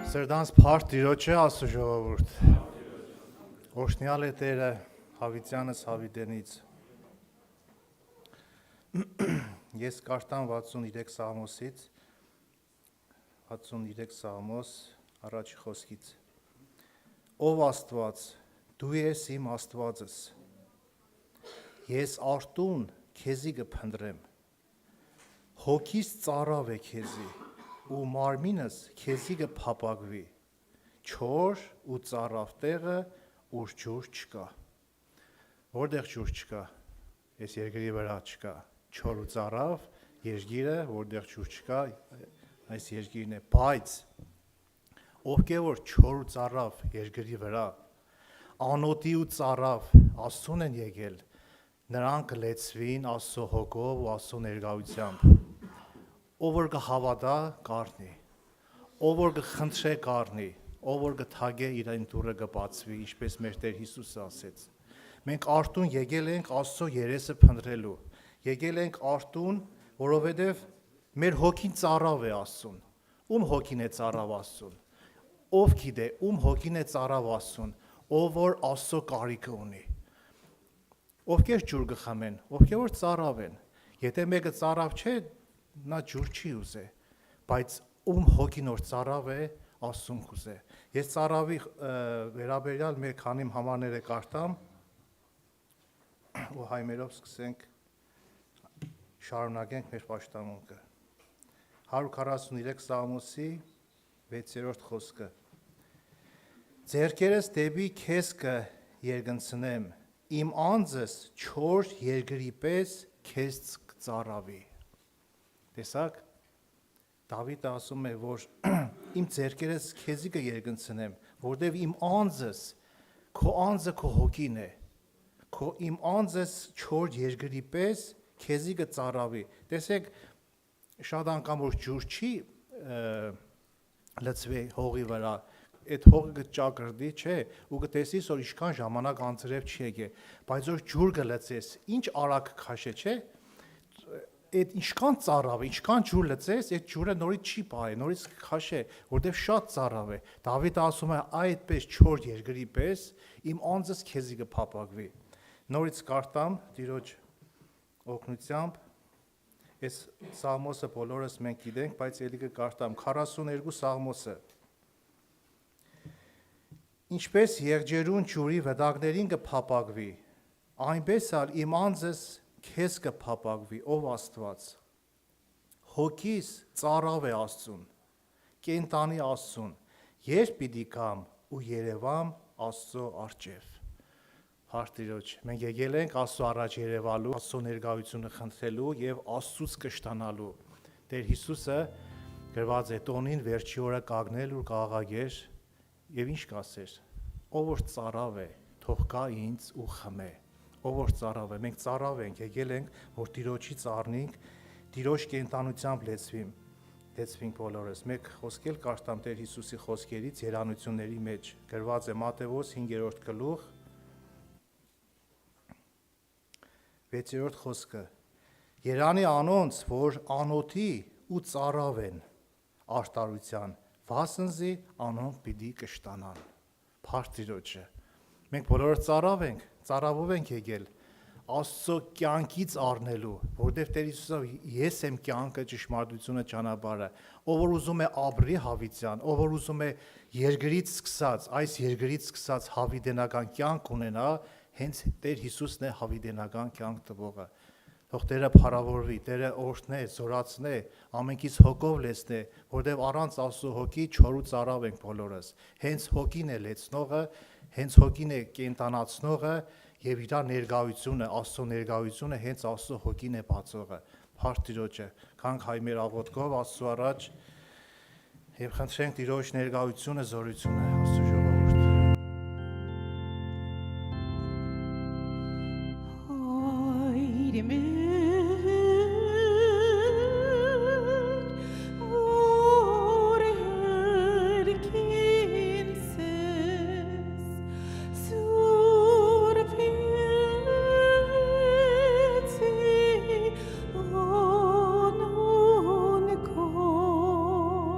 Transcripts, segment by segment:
Սրդանց փառք Տիրոջը Աստծո ժողովուրդ։ Օրհնյալ է Տերը Հավիտյանս Հավիտենից։ Ես կարտամ 63 Սաղմոսից, 63 Սաղմոս առաջի խոսքից։ Ով Աստված, դու ես իմ Աստվածս, ես արտուն քեզի կփնտրեմ, հոգիս ծարավ է քեզի, ու մարմինս քեզի կփապակվի, չոր ու ծարավ տեղը, ուր ջուր չկա։ Որտեղ ջուր չկա, այս երկրի վրա չկա, չոր ու ծարավ երկիրը, որտեղ ջուր չկա, այս երկիրն է, բայց ովքեր որ չոր ու ծարավ երկրի վրա, անոտի ու ծարավ Աստծուն են եկել, նրանք կլեցվին Աստծո հոգով ու Աստծո ներկայությամբ։ Ով որ կհավատա կառնի, ով որ կխնդրե կառնի, ով որ կթագե իրեն դուռը կբացվի, ինչպես մեր Տեր Հիսուսը ասեց։ Մենք արտուն եկել ենք Աստծո երեսը փնտրելու, եկել ենք արտուն, որովհետև մեր հոգին ծարավ է Աստծուն։ Ում հոգին է ծարավ Աստծուն։ Ով գիտե, ում հոգին է ծարավ Աստծուն, ով որ Աստծո կարիքը ունի։ Ովքեր ջուր կխմեն, ովքեր որ ծարավ են։ Եթե մեկը ծարավ չէ, նա ջուր չի ուզե, բայց ում հոգին որ ծարավ է, Աստծուն կուզե։ Ես ծարավի վերաբերյալ մեր քանի համարները կարտամ ու հայմերով սկսենք շարունակենք մեր պաշտամունքը։ 143 Սաղմոսի 6-րդ խոսքը։ Ձեռքերս դեպի քեզ կերգնցնեմ, իմ անձս չոր երկրի պես քեզ կծարավի։ Տեսակ, Դավիթը ասում է, որ իմ ձեռքերս քեզի կերգնցնեմ, որտև իմ անձս, քո անձը քո հոգին է, քո իմ անձս չոր երկրի պես քեզի կծարավի։ Տեսեք, շատ անգամ որ ջուր չի լցվի հողի վրա, այդ հողը կճակրդի, չէ, ու կտեսείς, որ ինչքան ժամանակ անձրև չի եկե, բայց որ ջուր կլցես, ինչ արագ քաշե, չէ, այդ ինչքան ծարավ է, ինչքան ջուր լցես, այդ ջուրը նորից չի պահի, նորից քաշե, որտեղ շատ ծարավ է։ Դավիթը ասում է, այդպես չոր երկրի պես իմ անձս քեզի կփապակվի։ Նորից կարտամ Տիրոջ օգնությամբ, այս Սաղմոսը բոլորս մենք գիտենք, բայց ելի կկարտամ 42 Սաղմոսը։ Ինչպես եղջերուն ջուրի վտակներին կփապակվի, այնպես ալ իմ անձս քեզ կփապակվի, ով Աստված, հոգիս ծարավ է Աստծուն, կենտանի Աստծուն, երբ պիտի կամ ու երևամ Աստծո առջև։ Փառք Տիրոջ, մենք եկել ենք Աստծո առաջ երևալու, Աստծո ներկայությունը խնդրելու եւ Աստծուց կշտանալու։ Տեր Հիսուսը գրված է տոնին վերջի օրը կանգնել ու կաղաղեր եւ ինչ կասեր, ով որ ծարավ է, թող գա ինձ ու խմե։ Ով որ ծարավ է, մենք ծարավ ենք, եկել ենք, որ Տիրոջից առնենք, Տիրոջ կենտանությամբ լեցվենք բոլորս։ Մեկ խոսքել կարտամ Տեր Հիսուսի խոսքերից երանությունների մեջ, գրված է Մատթեոս 5-րդ գլուխ 6-րդ խոսքը։ Երանի անոնց, որ անոթի ու ծարավ են արտարության, վասնզի անոնք պիտի կշտանան։ Փառք Տիրոջը։ Մենք բոլորս ծարավ ենք, ծարավով ենք եկել Աստծո կյանքից առնելու, որտեղ Տեր Հիսուսը ես եմ կյանքը, ճշմարտությունը, ճանապարհը, ով որ ուզում է ապրի հավիտյան, ով որ ուզում է երկրից սկսած, այս երկրից սկսած հավիտենական կյանք ունենա, հենց Տեր Հիսուսն է հավիտենական կյանք տվողը։ Թող Տերը փառավորվի, Տերը օրհնե, զորացնե, ամենքից հոգով լեցնե, որտեղ առանց Աստծո հոգի չոր ու ծարավ ենք բոլորս։ Հենց հոգին է լեցնողը, հենց հոգին է կենտանացնողը եւ իր ներկայությունը, Աստծո ներկայությունը հենց Աստծո հոգին է բացողը։ Փառք Տիրոջը, քանք հայ մեր աղոթքով Աստծո առաջ եւ խնդրենք Տիրոջ ներկայությունը, զորությունը Աստծո ժողովուրդ։ Yeah.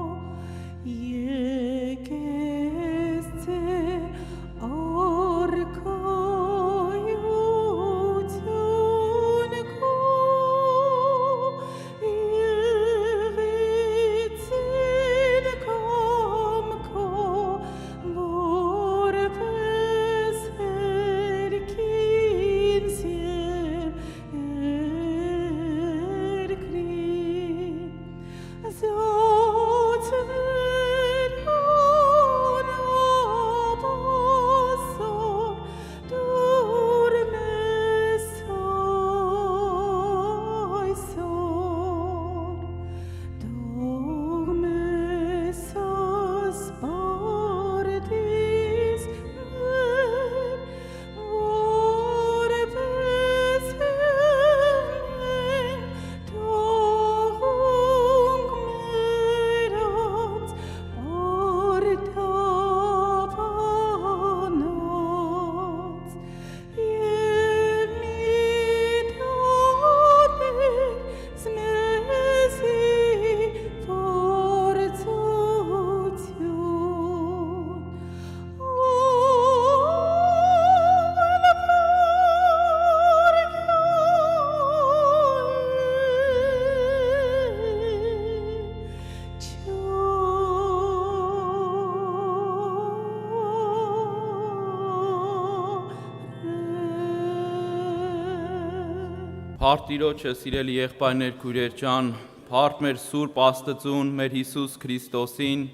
Փառք Տիրոջը, սիրելի եղբայրներ, քույրեր ջան, փառք մեր Սուրբ Աստծուն, մեր Հիսուս Քրիստոսին,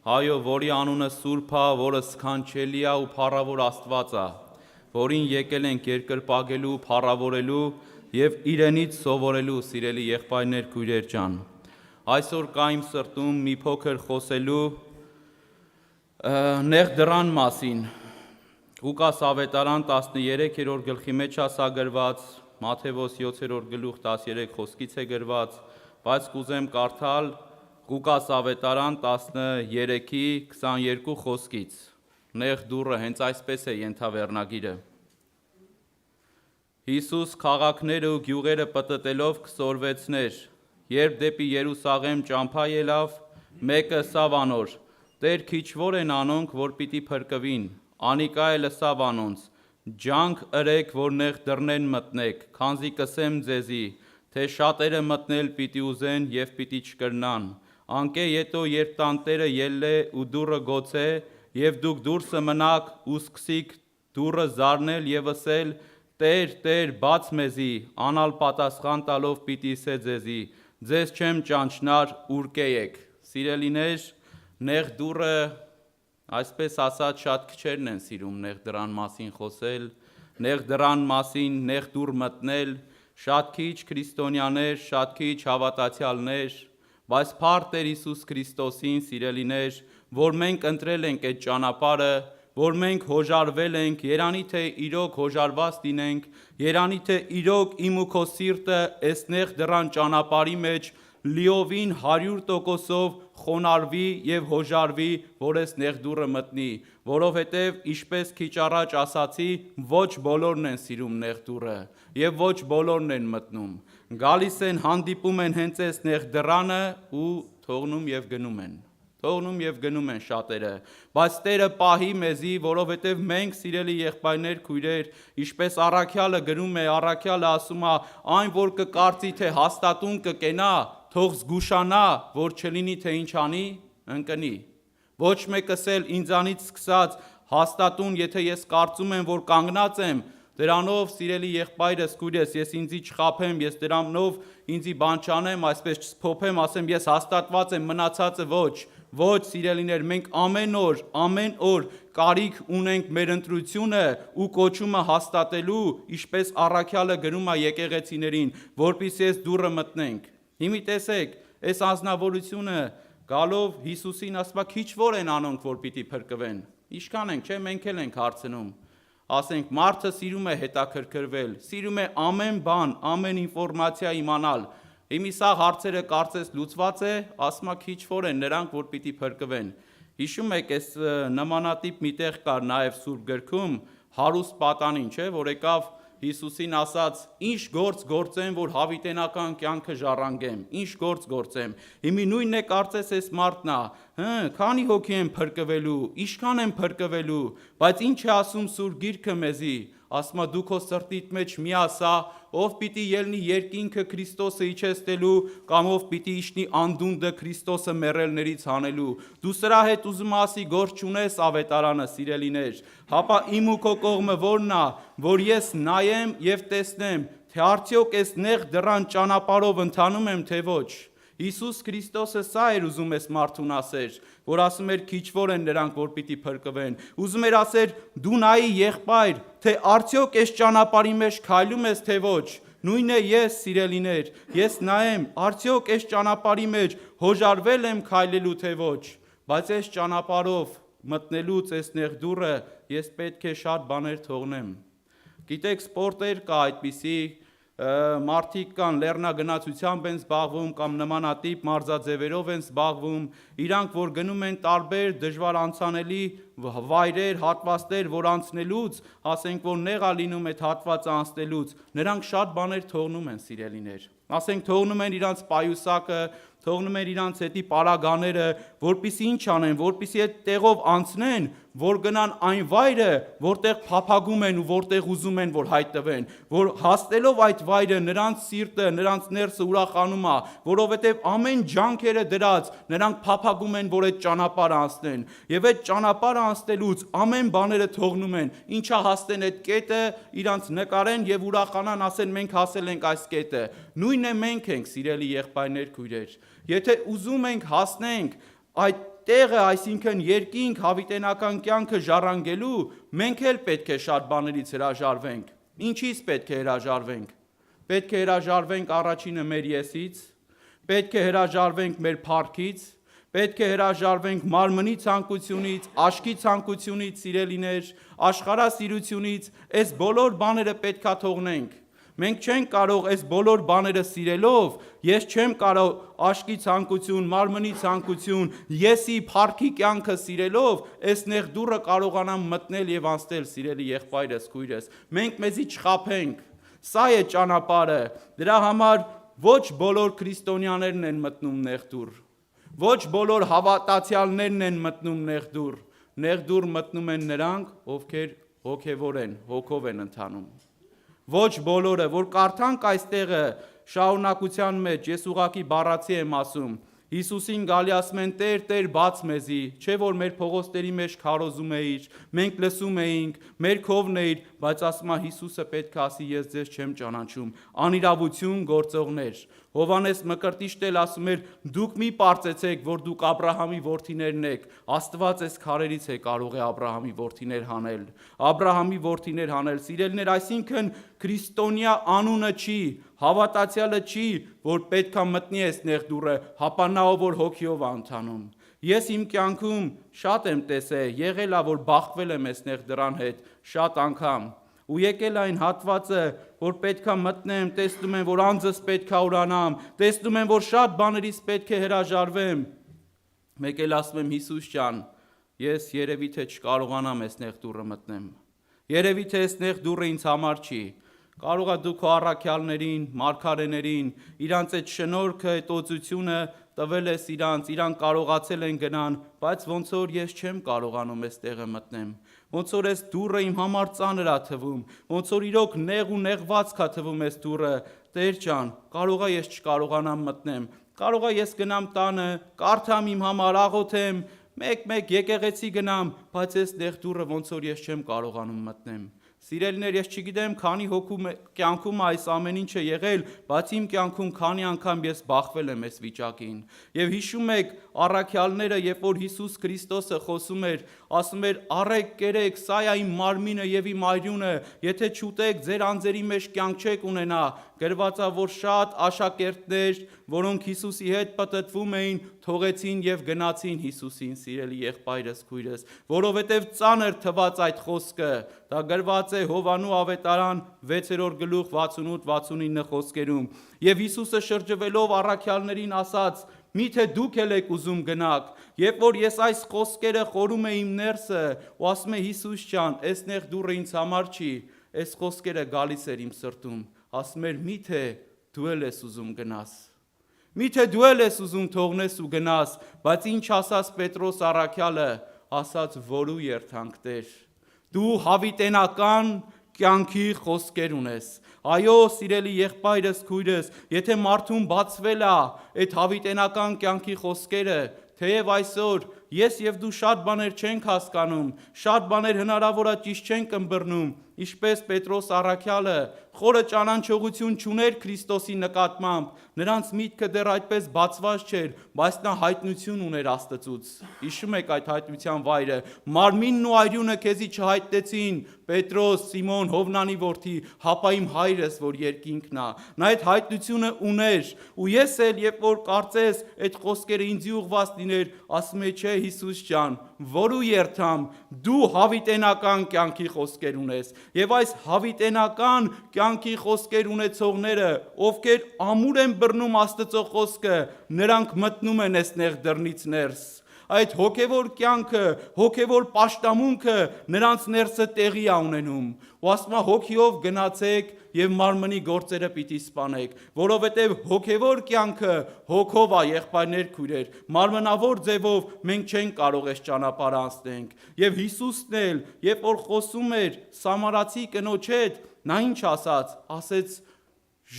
հայո, որի անունը Սուրբ է, որը սքանչելի է ու փառավոր Աստված է, որին եկել ենք երկրպագելու, փառավորելու եւ իրենից սովորելու, սիրելի եղբայրներ, քույրեր ջան։ Այսօր կա իմ սրտում մի փոքր խոսելու նեղ դրան մասին։ Ղուկաս ավետարան 13-րդ գլխի մեջ է սա գրված, Մատթեոս 7-րդ գլուխ 13 խոսքից է գրված, բայց կուզեմ կարդալ Ղուկաս ավետարան 13-ի 22 խոսքից։ Նեղ դուռը հենց այսպես է ենթավեռնագիրը։ Հիսուս քաղաքները ու գյուղերը պտտելով քսորվեցներ, երբ դեպի Երուսաղեմ ճամփա ելավ, մեկը ըսավ անոր. Տեր քիչվոր են անոնք, որ պիտի փրկվին, անիկա էլ ըսավ անոնց. Ջանք ըրեք, որ նեղ դռնեն մտնեք, քանզի կսեմ ձեզի, թե շատերը մտնել պիտի ուզեն եւ պիտի չկրնան։ Անկե յետո երբ տանտերը ելլե ու դուռը գոցե, եւ դուք դուրսը մնաք ու սկսիք դուռը զարնել եւ ասել. Տեր, Տեր, բաց մեզի, անալ պատասխան տալով պիտի սե ձեզի, ձեզ չեմ ճանչնար, ուրկե եք։ Սիրելիներ, նեղ դուռը այսպես ասած շատ քչերն են սիրում նեղ դրան մասին խոսել, նեղ դրան մասին նեղ դուռ մտնել, շատ քիչ քրիստոնյաներ, շատ քիչ հավատացյալներ, բայց փառք Տեր Հիսուս Քրիստոսին, սիրելիներ, որ մենք ընտրել ենք այդ ճանապարհը, որ մենք հոժարվել ենք, երանի թե իրոք հոժարված լինենք, երանի թե իրոք իմ ու քո սիրտը այս նեղ դրան ճանապարհի մեջ լիովին 100%-ով խոնարհվի եւ հոժարվի, որ այս նեղ դուռը մտնի, որովհետեւ ինչպես քիչ առաջ ասացի, ոչ բոլորն են սիրում նեղ դուռը եւ ոչ բոլորն են մտնում։ Գալիս են, հանդիպում են հենց այս նեղ դռանը ու թողնում եւ գնում են։ Թողնում եւ գնում են շատերը, բայց Տերը պահի մեզի, որովհետեւ մենք սիրելի եղբայրներ, քույրեր, ինչպես առաքյալը գրում է, առաքյալը ասում է, այն որ կկարծի թե հաստատուն կկենա, թող զգուշանա, որ չլինի թե ինչ անի, ընկնի։ Ոչ մեկս էլ ինձանից սկսած հաստատուն, եթե ես կարծում եմ, որ կանգնած եմ, դրանով սիրելի եղբայրս, քույրես, ես ինձի չխափեմ, ես դրանով ինձի բան չանեմ, այսպես չսփոփեմ, ասեմ ես հաստատված եմ, մնացածը ոչ, սիրելիներ, մենք ամեն օր կարիք ունենք մեր ընտրությունը ու կոչումը հաստատելու, ինչպես առաքյալը գրում է եկեղեցիներին, որպեսզի այս դուռը մտնենք։ Հիմի տեսեք, այս անձնավորությունը գալով Հիսուսին ասում է, քիչ որ են անոնք, որ պիտի փրկվեն։ Ինչքան ենք, չէ, մենք էլ ենք հարցնում։ Ասենք, մարդը սիրում է հետաքրքրվել, սիրում է ամեն բան, ամեն ինֆորմացիա իմանալ։ Հիմի սա հարցերը կարծես լուծված է, ասում է քիչ որ են նրանք, որ պիտի փրկվեն։ Հիշում եք, այս նմանատիպ մի տեղ կար նաև Սուրբ գրքում, հարուստ պատանին, չէ, որ եկավ Հիսուսին ասաց. Ինչ գործ գործեմ, որ հավիտենական կյանքը ժառանգեմ, ինչ գործ գործեմ։ Հիմի նույնն է կարծես այս մարդն է, քանի հոգի են փրկվելու, ինչքան են փրկվելու, բայց ինչ է ասում Սուրբ Գիրքը մեզի, ասում է դու քո սրտիդ մեջ մի ասա, ով պիտի ելնի երկինքը Քրիստոսը իջեցնելու, կամ ով պիտի իջնի անդունդը Քրիստոսը մեռելներից հանելու։ Դու սրա հետ ուզում ասի գործ չունես ավետարանը, սիրելիներ, հապա իմ ու քո կողմը որն է, որ ես նայեմ եւ տեսնեմ, թե արդյոք այս նեղ դռան ճանապարհով ընթանում եմ, թե ոչ։ Հիսուս Քրիստոսը սա էր ուզում այս մարդուն ասեր, որ ասում էր քիչ որ են նրանք, որ պիտի փրկվեն։ Ուզում էր ասեր դու նայի եղբայր, թե արդյոք այս ճանապարհի մեջ քայլում ես, թե ոչ։ Նույնն է ես, սիրելիներ, ես նայեմ, արդյոք այս ճանապարհի մեջ հոժարվել եմ քայլելու, թե ոչ։ Բայց այս ճանապարհով մտնելուց այս նեղ դուռը ես պետք է շատ բաներ թողնեմ։ Գիտեք, սպորտեր կա այդպիսի, մարդիկ կան լեռնագնացությամբ են զբաղվում կամ նմանատիպ մարզաձևերով են զբաղվում, իրանք որ գնում են տարբեր դժվար անցանելի վայրեր, հատվածներ, որ անցնելուց, ասենք որ նեղ է լինում այդ հատվածը անցնելուց, նրանք շատ բաներ թողնում են, սիրելիներ։ Ասենք թողնում են իրանց պայուսակը, թողնում են իրանց հետի պարագաները, որպիսի ինչ անեն, որպիսի այդ տեղով անցնեն, որ գնան այն վայրը, որտեղ փափագում են ու որտեղ ուզում են, որ հայտնվեն, որ հասնելով այդ վայրը նրանց սիրտը, նրանց ներսը ուրախանում է, որովհետև ամեն ջանքերը դրած, նրանք փափագում են, որ այդ ճանապարհը անցնեն, եւ այդ ճանապարհը անցնելուց ամեն բաները թողնում են, ինչա հասնեն այդ կետը, իրանց նկարեն եւ ուրախանան, ասեն մենք հասել ենք այս կետը։ Նույնն է մենք ենք, սիրելի եղբայրներ, քույրեր։ Եթե ուզում ենք հասնենք այդ տեղը, այսինքն երկինք, հավիտենական կյանքը ժառանգելու, մենք էլ պետք է շատ բաներից հրաժարվենք։ Ինչից պետք է հրաժարվենք։ Պետք է հրաժարվենք առաջինը մեր եսից, պետք է հրաժարվենք մեր փառքից, պետք է հրաժարվենք մարմնի ցանկությունից, աչքի ցանկությունից, սիրելիներ, աշխարհասիրությունից, այս բոլոր բաները պետքա թողնենք։ Մենք չենք կարող այս բոլոր բաները սիրելով, ես չեմ կարող աչքի ցանկություն, մարմնի ցանկություն, եսի փառքի կյանքը սիրելով, այս նեղ դուռը կարողանամ մտնել եւ անցնել, սիրելի եղբայրս, քույրս։ Մենք մեզի չխաբենք։ Սա է ճանապարհը։ Դրա համար ոչ բոլոր քրիստոնյաներն են մտնում նեղ դուռ։ Ոչ բոլոր հավատացյալներն են մտնում նեղ դուռ։ Նեղ դուռ մտնում են նրանք, ովքեր հոգևոր են, հոգով են ընթանում։ Ոչ բոլորը, որ կարդանք այստեղը շարունակության մեջ, ես ուղղակի բառացի եմ ասում, Հիսուսին գալի ասում են Տեր, Տեր, բաց մեզի, չէ որ մեր փողոցների մեջ քարոզում էիր, մենք լսում էինք, մեր քովն էիր, բայց ասում է Հիսուսը պետք է ասի ես ձեզ չեմ ճանաչում, անիրավություն գործողներ։ Հովանես Մկրտիչն էլ ասում էր դուք մի պարծեցեք, որ դուք Աբրահամի որդիներն եք, Աստված այս քարերից է կարող է Աբրահամի որդիներ հանել։ Աբրահամի որդիներ հանել, սիրելիներ, այսինքն քրիստոնյա անունը չի, հավատացյալը չի, որ պետքա մտնի այս նեղ դուռը, հապա նա որ հոգիով ընթանում։ Ես իմ կյանքում շատ եմ տեսել, եղել է որ բախվել եմ այս նեղ դրան հետ, շատ անգամ։ Ու եկել այն հատվածը, որ պետքա մտնեմ, տեսնում եմ, որ անձս պետքա ուրանամ, տեսնում եմ, որ շատ բաներից պետք է հրաժարվեմ։ Մեկ էլ ասում եմ Հիսուս ջան, ես երևի թե չկարողանամ այս նեղ դուռը մտնեմ։ Երևի թե այս նեղ դուռը ինձ համար չի։ Կարող է դու քո առաքյալներին, մարգարեներին, իրանց այդ շնորհքը, այդ օծությունը տվել ես իրանք կարողացել են գնան, բայց ոնց որ ես չեմ կարողանում այս տեղը մտնեմ։ Ոնց որ այս դուռը իմ համար ծանր է թվում, ոնց որ իրոք նեղ ու նեղված կա թվում այս դուռը, Տեր ջան, կարող է ես չկարողանամ մտնեմ, կարող է ես գնամ տանը, կարդամ իմ համար, աղոթեմ, մեկ եկեղեցի գնամ, բայց այս նեղ դուռը ոնց որ ես չեմ կարողանում մտնեմ։ Սիրելիներ, ես չգիտեմ քանի հոգու կյանքում այս ամեն ինչը եղել, բայց իմ կյանքում քանի անգամ ես բախվել եմ այս վիճակին։ Եվ հիշում եք առաքյալները, երբ որ Հիսուս Քրիստոսը խոսում էր, ասում էր՝ «Առեք, կերեք, սա է իմ մարմինը եւ իմ արյունը, եթե չուտեք, ձեր անձերի մեջ կյանք չեք ունենա»։ Գրված է, որ շատ աշակերտներ, որոնք Հիսուսի հետ պատտվում էին, թողեցին եւ գնացին Հիսուսին, սիրելի եղբայրս, քույրս, որովհետեւ ծանր թված այդ խոսքը։ Դա գրված է Հովանու ավետարան 6-րդ գլուխ 68-69 խոսքերում։ Եվ Հիսուսը շրջվելով առաքյալներին ասաց. «Միթե դուք էլ եք ուզում գնաք»։ Երբ որ ես այս խոսքերը խորում եմ իմ ներսը, ու ասում եմ Հիսուս ջան, այս նեղ դուռը ինձ համար չի, այս խոսքերը գալիս էր իմ սրտում։ Ասում էր՝ «Միթե դու էլ ես ուզում գնաս։ Միթե դու էլ ես ուզում թողնես ու գնաս»։ Բայց ինչ ասաց Պետրոս առաքյալը, ասաց՝ «Որու երթանք Տեր։ Դու հավիտենական կյանքի խոսքեր ունես»։ Այո, սիրելի եղբայրս, քույրս, եթե մարդուն բացվել է այդ հավիտենական կյանքի խոսքերը, թեև այսօր ես եւ դու շատ բաներ չենք հասկանում, շատ բաներ հնարավոր է ճիշտ չենք ըմբռնում, ինչպես Պետրոս առաքյալը խորը ճանաչողություն չուներ Քրիստոսի նկատմամբ, նրանց միտքը դեռ այդպես բացված չէր, բայց նա հայտնություն ուներ Աստծուց։ Հիշում եք այդ հայտնության վայրը՝ մարմինն ու արյունը քեզի չհայտնեցին, Պետրոս, Սիմոն, Հովնանի որդի, հապա իմ հայրս, որ երկինքն է։ Նա այդ հայտնությունը ուներ, ու ես էլ, երբ որ կարծես այդ խոսքերը ինձի ուղված լիներ, ասում եի՝ չէ Հիսուս ջան, որու երթամ, դու հավիտենական կյանքի խոսքեր ունես, եւ այս հավիտենական կյանքի խոսքեր ունեցողները, ովքեր ամուր են բռնում Աստծո խոսքը, նրանք մտնում են այս նեղ դռնից ներս։ այդ հոգևոր կյանքը, հոգևոր պաշտամունքը նրանց ներսը տեղի է ունենում։ Ու ասում է հոգիով գնացեք եւ մարմնի գործերը պիտի սպանեք, որովհետեւ հոգևոր կյանքը հոգով է, եղբայրներ, քույրեր, մարմնավոր ձևով մենք չենք կարող այս ճանապարհը անցնենք։ Եվ Հիսուսն էլ, երբ որ խոսում էր սամարացի կնոջ հետ, նա ինչ ասաց, ասեց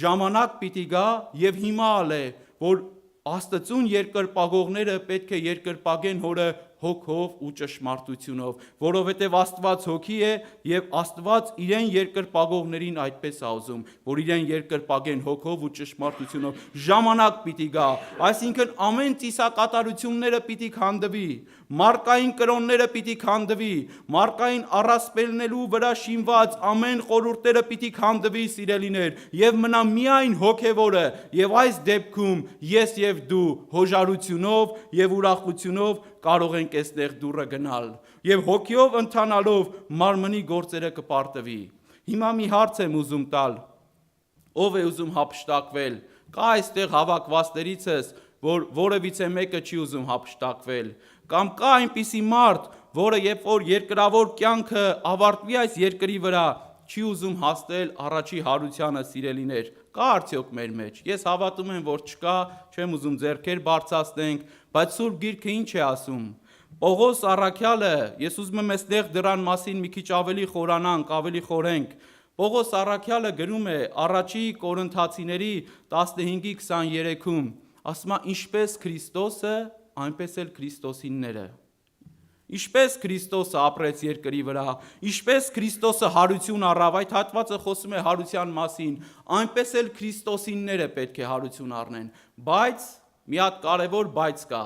ժամանակ պիտի գա եւ հիմա ալ է, որ Աստծուն երկրպագողները պետք է երկրպագեն հորը հոգով ու ճշմարտությունով, որովհետև Աստված հոգի է եւ Աստված իրեն երկրպագողներին այդպես է ուզում, որ իրեն երկրպագեն հոգով ու ճշմարտությունով, ժամանակ պիտի գա, այսինքն ամեն ծիսակատարությունները պիտի քանդվի, մարկային կրոնները պիտի քանդվի, մարկային առասպելնելու վրա շինված ամեն խորհուրդները պիտի քանդվի, սիրելիներ, եւ մնա միայն հոգևորը, եւ այս դեպքում ես եւ դու հոժարությունով եւ ուրախությունով կարող ենք այստեղ դուրը գնալ եւ հոգիով ընթանալով մարմնի գործերը կպարտվի։ Հիմա մի հարց եմ ուզում տալ. ով է ուզում հափշտակվել։ Կա այստեղ հավաքվածներիցս, որ որևիցե մեկը չի ուզում հափշտակվել, կամ կա այնպիսի մարդ, որը երբ որ երկրավոր կյանքը ավարտվի այս երկրի վրա, չի ուզում հասնել առաջի հարությանը, սիրելիներ։ Կա արդյոք մեր մեջ։ Ես հավատում եմ, որ չկա, չեմ ուզում ձեռքեր բարձրացնենք, բայց Սուրբ Գիրքը ինչ է ասում։ Պողոս առաքյալը, ես ուզում եմ այստեղ դրան մասին մի քիչ ավելի խորանանք, ավելի խորենք։ Պողոս առաքյալը գրում է առաջի Կորինթացիների 15:23-ում, ասում է ինչպես Քրիստոսը, այնպես էլ քրիստոսինները։ Ինչպես Քրիստոսը ապրեց երկրի վրա, ինչպես Քրիստոսը հարություն առավ, այդ հատվածը խոսում է հարության մասին, այնպես էլ քրիստոսինները պետք է հարություն առնեն, բայց մի հատ կարևոր բայց կա,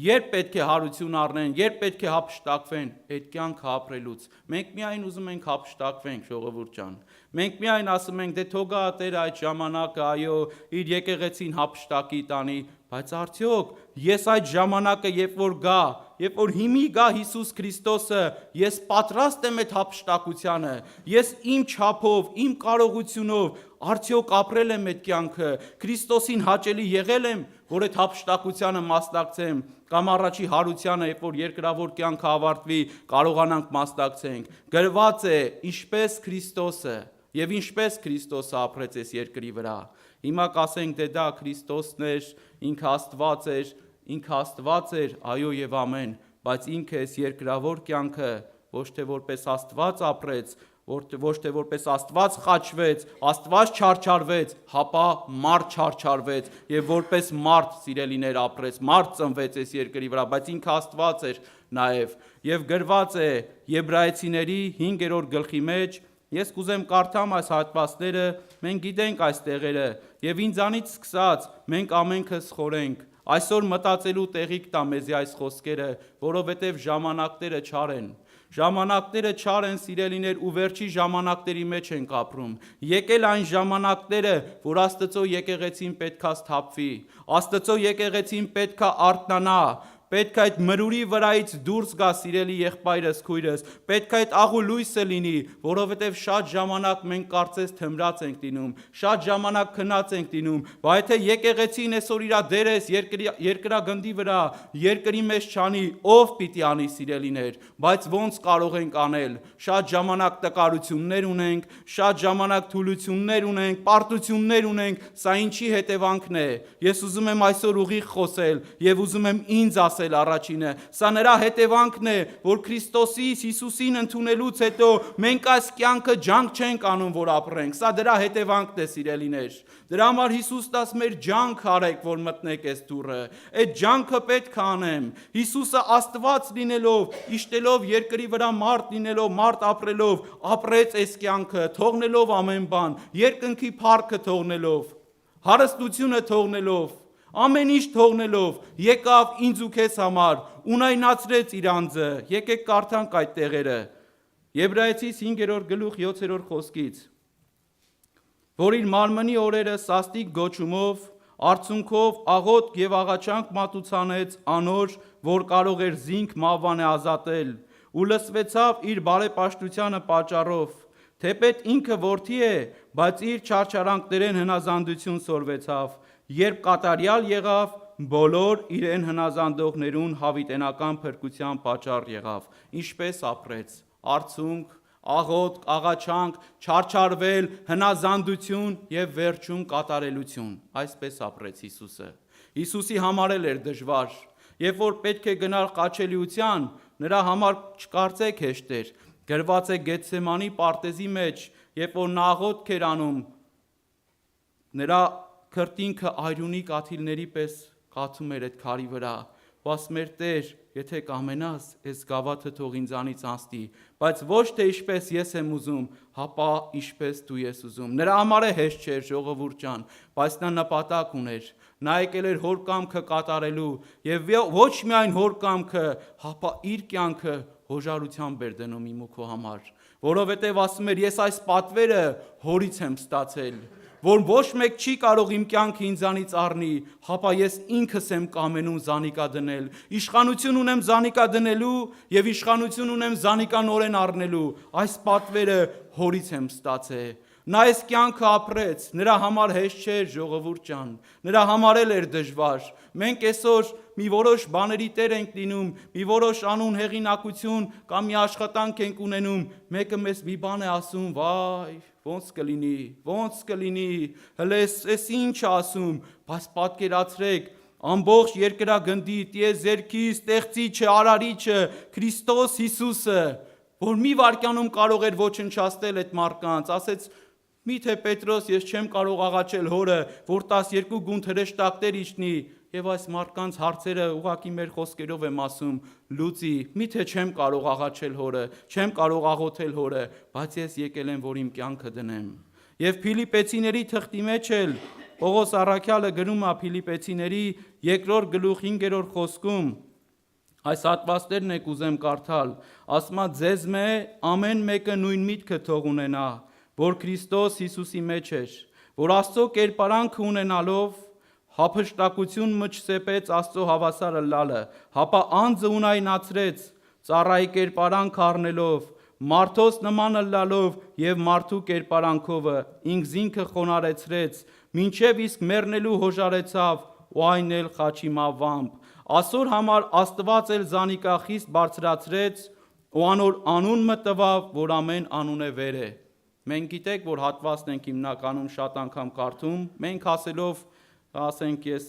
երբ պետք է հարություն առնեն, երբ պետք է հափշտակվեն, այդ կյանքը ապրելուց, մենք միայն ուզում ենք հափշտակվենք, ժողովուրդ ջան, մենք միայն ասում ենք, դե թողա Տերը այդ ժամանակը, այո, իր եկեղեցին հափշտակի տանի, բայց արդյոք ես այդ ժամանակը երբ որ գա, երբ որ հիմի գա Հիսուս Քրիստոսը, ես պատրաստ եմ այդ հափշտակությանը, ես իմ չափով, իմ կարողությունով արդյոք ապրել եմ այդ կյանքը, Քրիստոսին հաճելի եղել եմ, որ այդ հափշտակությանը մասնակցեմ, կամ առաջի հարությանը, երբ որ երկրավոր կյանքը ավարտվի, կարողանանք մասնակցենք։ Գրված է, ինչպես Քրիստոսը եւ ինչպես Քրիստոսը ապրեց այս երկրի վրա։ Հիմա կասենք, դե դա Քրիստոսն էր, ինքը Աստված էր, այո եւ ամեն, բայց ինքը այս երկրավոր կյանքը ոչ թե որպես Աստված ապրեց, ոչ թե որպես Աստված խաչվեց, Աստված չարչարվեց, հապա մարդ չարչարվեց եւ որպես մարդ սիրելիներ ապրեց, մարդ ծնվեց այս երկրի վրա, բայց ինքը Աստված էր նաեւ։ Եվ գրված է Եբրայեցիների 5-րդ գլխի մեջ, ես կուզեմ կարդամ այս հատվածները, մենք գիտենք այս տեղերը եւ ինձանից սկսած մենք ամենքս խորենք։ Այսօր մտածելու տեղիք տա մեզի այս խոսքերը, որովհետև ժամանակները չար են։ Ժամանակները չար են, սիրելիներ, ու վերջի ժամանակների մեջ ենք ապրում։ Եկել այն ժամանակները, որ Աստծո եկեղեցին պետքա սթափվի, Աստծո եկեղեցին պետքա արթնանա, պետք է այդ մրուրի վրայից դուրս գա, սիրելի եղբայրս, քույրս, պետք է այդ աղու լույսը լինի, որովհետև շատ ժամանակ մենք կարծես թմրած ենք լինում, շատ ժամանակ քնած ենք լինում, բայց եթե եկեղեցին այսօր իր դերես երկրագնդի վրա, երկրի մեջ չանի, ով պիտի անի, սիրելիներ, բայց ոնց կարող ենք անել, շատ ժամանակ տկարություններ ունենք, շատ ժամանակ թուլություններ ունենք, պարտություններ ունենք, սա ինչի հետևանքն է։ Ես ուզում եմ այսօր ուղիղ խոսել եւ ուզում եմ ինձ ասել առաջինը, սա նրա հետևանքն է, որ Քրիստոսից Հիսուսին ընդունելուց հետո մենք այս կյանքը ջանք չենք անում, որ ապրենք, սա դրա հետևանքն է, սիրելիներ։ Դրա համար Հիսուսն ասում էր ջանք արեք, որ մտնեք այս դուռը, այդ ջանքը պետք է անեմ։ Հիսուսը Աստված լինելով, իշտելով երկրի վրա մարդ լինելով, մարդ ապրելով, ապրեց այս կյանքը, թողնելով ամեն բան, երկնքի փառքը թողնելով, հարստությունը թողնելով, ամեն ինչ թողնելով, եկավ ինձ ու քեզ համար, ունայնացրեց իր անձը։ Եկեք կարդանք այդ տեղերը։ Եբրայեցիս 5-րդ գլուխ 7-րդ խոսքից, որ իր մարմնի օրերը սաստիկ գոչումով, արցունքով աղոթք եւ աղաչանք մատուցանեց անոր, որ կարող էր զինք մահվան ազատել, ու լսվեցավ իր բարեպաշտությանը պատճառով, թեպետ ինքը որդի է, բայց իր չարչարանքներեն հնազանդություն սորվեցավ, երբ կատարյալ եղավ, բոլոր իրեն հնազանդողներուն հավիտենական փրկության պատճառ եղավ։ Ինչպես ապրեց։ Արցունք, աղոտ, աղաչանք, չարչարվել, հնազանդություն եւ վերջում կատարելություն։ Այսպես ապրեց Հիսուսը։ Հիսուսի համար էր դժվար։ Երբ որ պետք է գնալ խաչելիության, նրա համար չկարծեք հեշտ էր։ Գրված է Գեթսեմանի պարտեզի մեջ, երբ որ նա աղոթք էր անում, նրա քրտինքը այրունի կաթիլների պես կաթում էր այդ քարի վրա։ Ու ասում էր Տեր, եթե կամենաս, այս գավաթը թող ինձանից անցնի, բայց ոչ թե ինչպես ես եմ ուզում, հապա ինչպես դու ես ուզում։ Նրա համար է հեշտ չէր, ժողովուրդ ջան, բայց նա նպատակ ուներ։ Նա եկել էր հոր կամքը կատարելու եւ ոչ միայն հոր կամքը, հապա իր կյանքը հոժարությամբ էր դնում իմ ու քո համար, որովհետեւ ասում էր ես այս պատվերը հորից եմ ստացել, որ ոչ մեկ չի կարող իմ կյանքը ինձանից առնի, հապա ես ինքս եմ կամենում զանիկա դնել, իշխանություն ունեմ զանիկա դնելու եւ իշխանություն ունեմ զանիկա նորեն առնելու, այս պատվերը հորից եմ ստացել։ Նա այս կյանքը ապրեց, նրա համար հեշտ չէր, ժողովուրդ ջան, նրա համար էր դժվար։ Մենք այսօր մի որոշ բաների տեր ենք լինում, մի որոշ անուն հեղինակություն կամ մի աշխատանք ենք ունենում, մեկը մեզ մի բան է ասում, վայ, ոնց կլինի, հələ էս ինչ ասում, բայց պատկերացրեք, ամբողջ երկրագնդի տիեզերքի ստեղծիչը, արարիչը, Քրիստոս Հիսուսը, որ մի վայրկյանում կարող էր ոչնչացնել այդ մարդկանց, ասեց Միթե Պետրոս, ես չեմ կարող աղաչել հորը, որ 12 գունդ հրեշտակներ իջնի, եւ այս մարդկանց հարցերը ուղակի մեր խոսքերով եմ ասում, լուծի, միթե չեմ կարող աղաչել հորը, չեմ կարող աղոթել հորը, բայց ես եկել եմ, որ իմ կյանքը դնեմ։ Եվ Փիլիպեցիների թղթի մեջ էլ Պողոս առաքյալը գրում է Փիլիպեցիների 2-րդ գլուխ 5-րդ խոսքում, այս հատվածներն եք ուզեմ կարդալ, ասում է ձեզ մե ամեն մեկը նույն միտքը թող ունենա, որ Քրիստոս Հիսուսի մեջ էր, որ Աստծո կերպարանքը ունենալով հափշտակություն մչսեպեց Աստծո հավասար ըլլալը, հապա անձը ունայնացրեց ծառայի կերպարանք առնելով, մարդոս նման ըլլալով եւ մարդու կերպարանքովը ինքզինքը խոնարեցրեց, մինչև իսկ մեռնելու հոժարեցավ ու այն էլ խաչի մավամբ, ասոր համար Աստված էլ զանիկա խիստ բարձրացրեց ու անոր անուն մտվավ, որ ամեն անուն է վեր է։ Մենք գիտեք, որ հատվածն ենք հիմնականում շատ անգամ կարդում, մենք ասելով, ասենք ես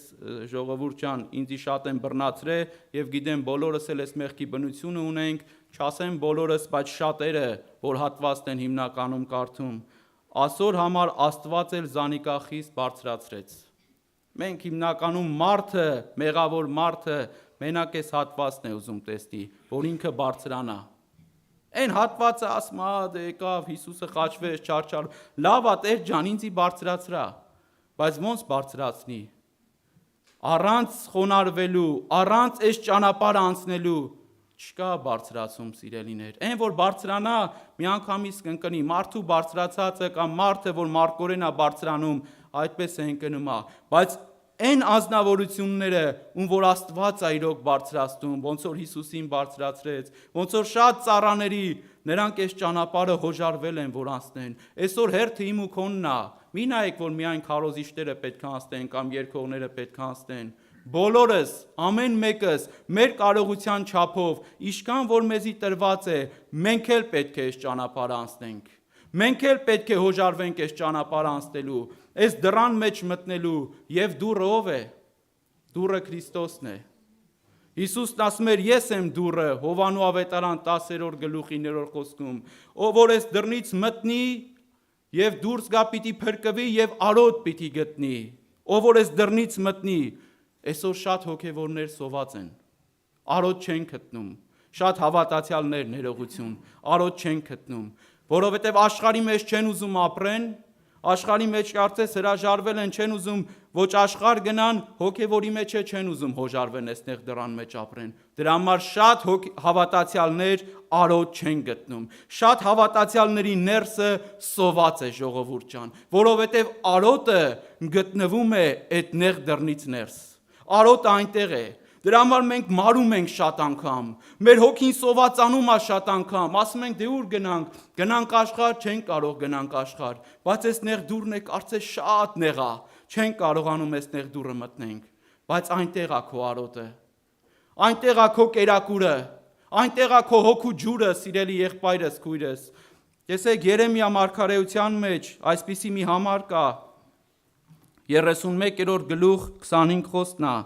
ժողովուրդ ջան, ինձի շատ են բռնացրել եւ գիտեմ բոլորս էլ այս մեղքի բնությունը ունենք, չասեմ բոլորս, բայց շատերը, որ հատվածն են հիմնականում կարդում, ասոր համար Աստված էլ զանիկա խիստ բարձրացրեց։ Մենք հիմնականում մարդը, մեղավոր մարդը, մենակ այս հատվածն է ուզում տեսնի, որ ինքը բարձրանա։ Այն հատվածը ասում է, դե եկավ Հիսուսը խաչվեց, չարչար, լավ է Տեր ջան, ինձի բարձրացրա, բայց ոնց բարձրացնի։ Առանց խոնարհվելու, առանց այս ճանապարհը անցնելու չկա բարձրացում, սիրելիներ։ Այն որ բարձրանա, միանգամից կընկնի, մարդու բարձրացածը կամ մարդը, որ մարգորեն է բարձրանում, այդպես է ընկնում, բայց այն ազնվորությունները, ում որ Աստված է իրոք բարձրացնում, ոնց որ Հիսուսին բարձրացրեց, ոնց որ շատ ծառաների, նրանք այս ճանապարհը հոժարվել են, որ անցնեն։ Այսօր հերթը իմ ու քոնն է։ Մի նայեք, որ միայն քարոզիչները պետք է անցնեն կամ երկողները պետք է անցնեն։ Բոլորս, ամեն մեկս մեր կարողության չափով, ինչքան որ մեզի տրված է, մենք էլ պետք է այս ճանապարհը անցնենք։ Մենք էլ պետք է հոժարվենք այս ճանապարհը անցնելու, այս դռան մեջ մտնելու, եւ դուռը ով է։ Դուռը Քրիստոսն է։ Հիսուսն ասում էր, ես եմ դուռը, Հովանու ավետարան 10-րդ գլուխ 9-րդ խոսքում, ով որ այս դռնից մտնի եւ դուրս գա պիտի փրկվի եւ արոտ պիտի գտնի։ Ով որ այս դռնից մտնի, այսօր շատ հոգևորներ սոված են։ Արոտ չեն գտնում։ Շատ հավատացյալներ ներողություն, արոտ չեն գտնում, որովհետեւ աշխարհի մեջ չեն ուզում ապրեն, աշխարհի մեջ կարծես հրաժարվել են, չեն ուզում ոչ աշխարհ գնան, հոգևորի մեջ չեն ուզում հոժարվեն, այստեղ դռան մեջ ապրեն։ Դրա համար շատ հավատացյալներ արոտ չեն գտնում։ Շատ հավատացյալների ներսը սոված է, ժողովուրդ ջան, որովհետև արոտը գտնվում է այդ նեղ դռնից ներս։ Արոտը այնտեղ է։ Դրա համար մենք մարում ենք շատ անգամ, մեր հոգին սովածանում է շատ անգամ, ասում ենք դե ուր գնանք աշխարհ, չենք կարող գնանք աշխարհ, բայց այս նեղ դուռն է կարծես շատ նեղ է, չենք կարողանում այս նեղ դուռը մտնենք, բայց այնտեղ է քո արոտը, այնտեղ է քո կերակուրը, այնտեղ է քո հոգու ջուրը, սիրելի եղբայրս, քույրս։ Տեսեք, Երեմիա մարգարեության մեջ այսպիսի մի համար կա, 31-րդ գլուխ 25 խոսքն է,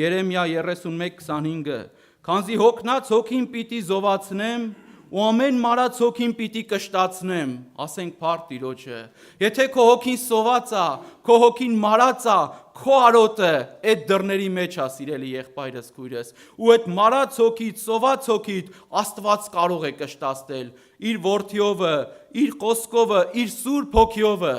Երեմիա 31:25, քանզի հոգնած հոգին պիտի զովացնեմ ու ամեն մարած հոգին պիտի կշտացնեմ, ասենք փառք Տիրոջը։ Եթե քո հոգին սոված է, քո հոգին մարած է, քո արոտը այդ դռների մեջ է, սիրելի եղբայրս, քույրս, ու այդ մարած հոգիդ, սոված հոգիդ Աստված կարող է կշտացնել իր որդիովը, իր խոսքովը, իր սուրբ հոգիովը։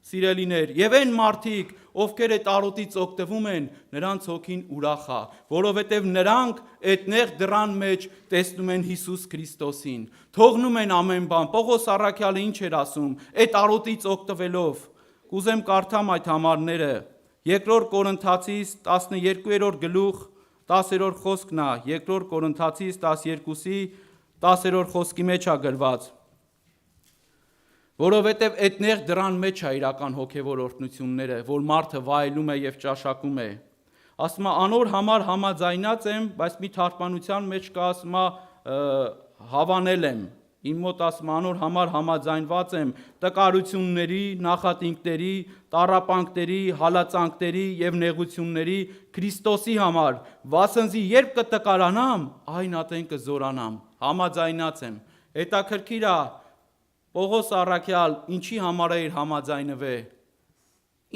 Սիրելիներ, եւ այն մարդիկ, ովքեր այդ արոտից օգտվում են, նրանց հոգին ուրախ է, որովհետև նրանք այդ նեղ դռան մեջ տեսնում են Հիսուս Քրիստոսին, թողնում են ամեն բան։ Պողոս առաքյալը ինչ էր ասում, այդ արոտից օգտվելով։ Կուզեմ կարդամ այդ համարները։ 2 Կորինթացիս 12-րդ գլուխ 10-րդ խոսքն է, 2 Կորինթացիս 12-ի 10-րդ խոսքի մեջ է գրված։ Որովհետև այդ նեղ դռան մեջ է իրական հոգևոր օրհնությունները, որ մարդը վայելում է եւ ճաշակում է։ Ասում է անոր համար համաձայնած եմ, բայց մի թարգմանության մեջ կա ասում է հավանել եմ։ Իմ մոտ ասում անոր համար համաձայնված եմ տկարությունների, նախատինքների, տառապանքների, հալածանքների եւ նեղությունների Քրիստոսի համար, վասնզի երբ կտկարանամ, այն ատեն կզորանամ։ Համաձայնած եմ։ Հետաքրքիր է Պողոս առաքյալ ինչի համար է իր համաձայնվե։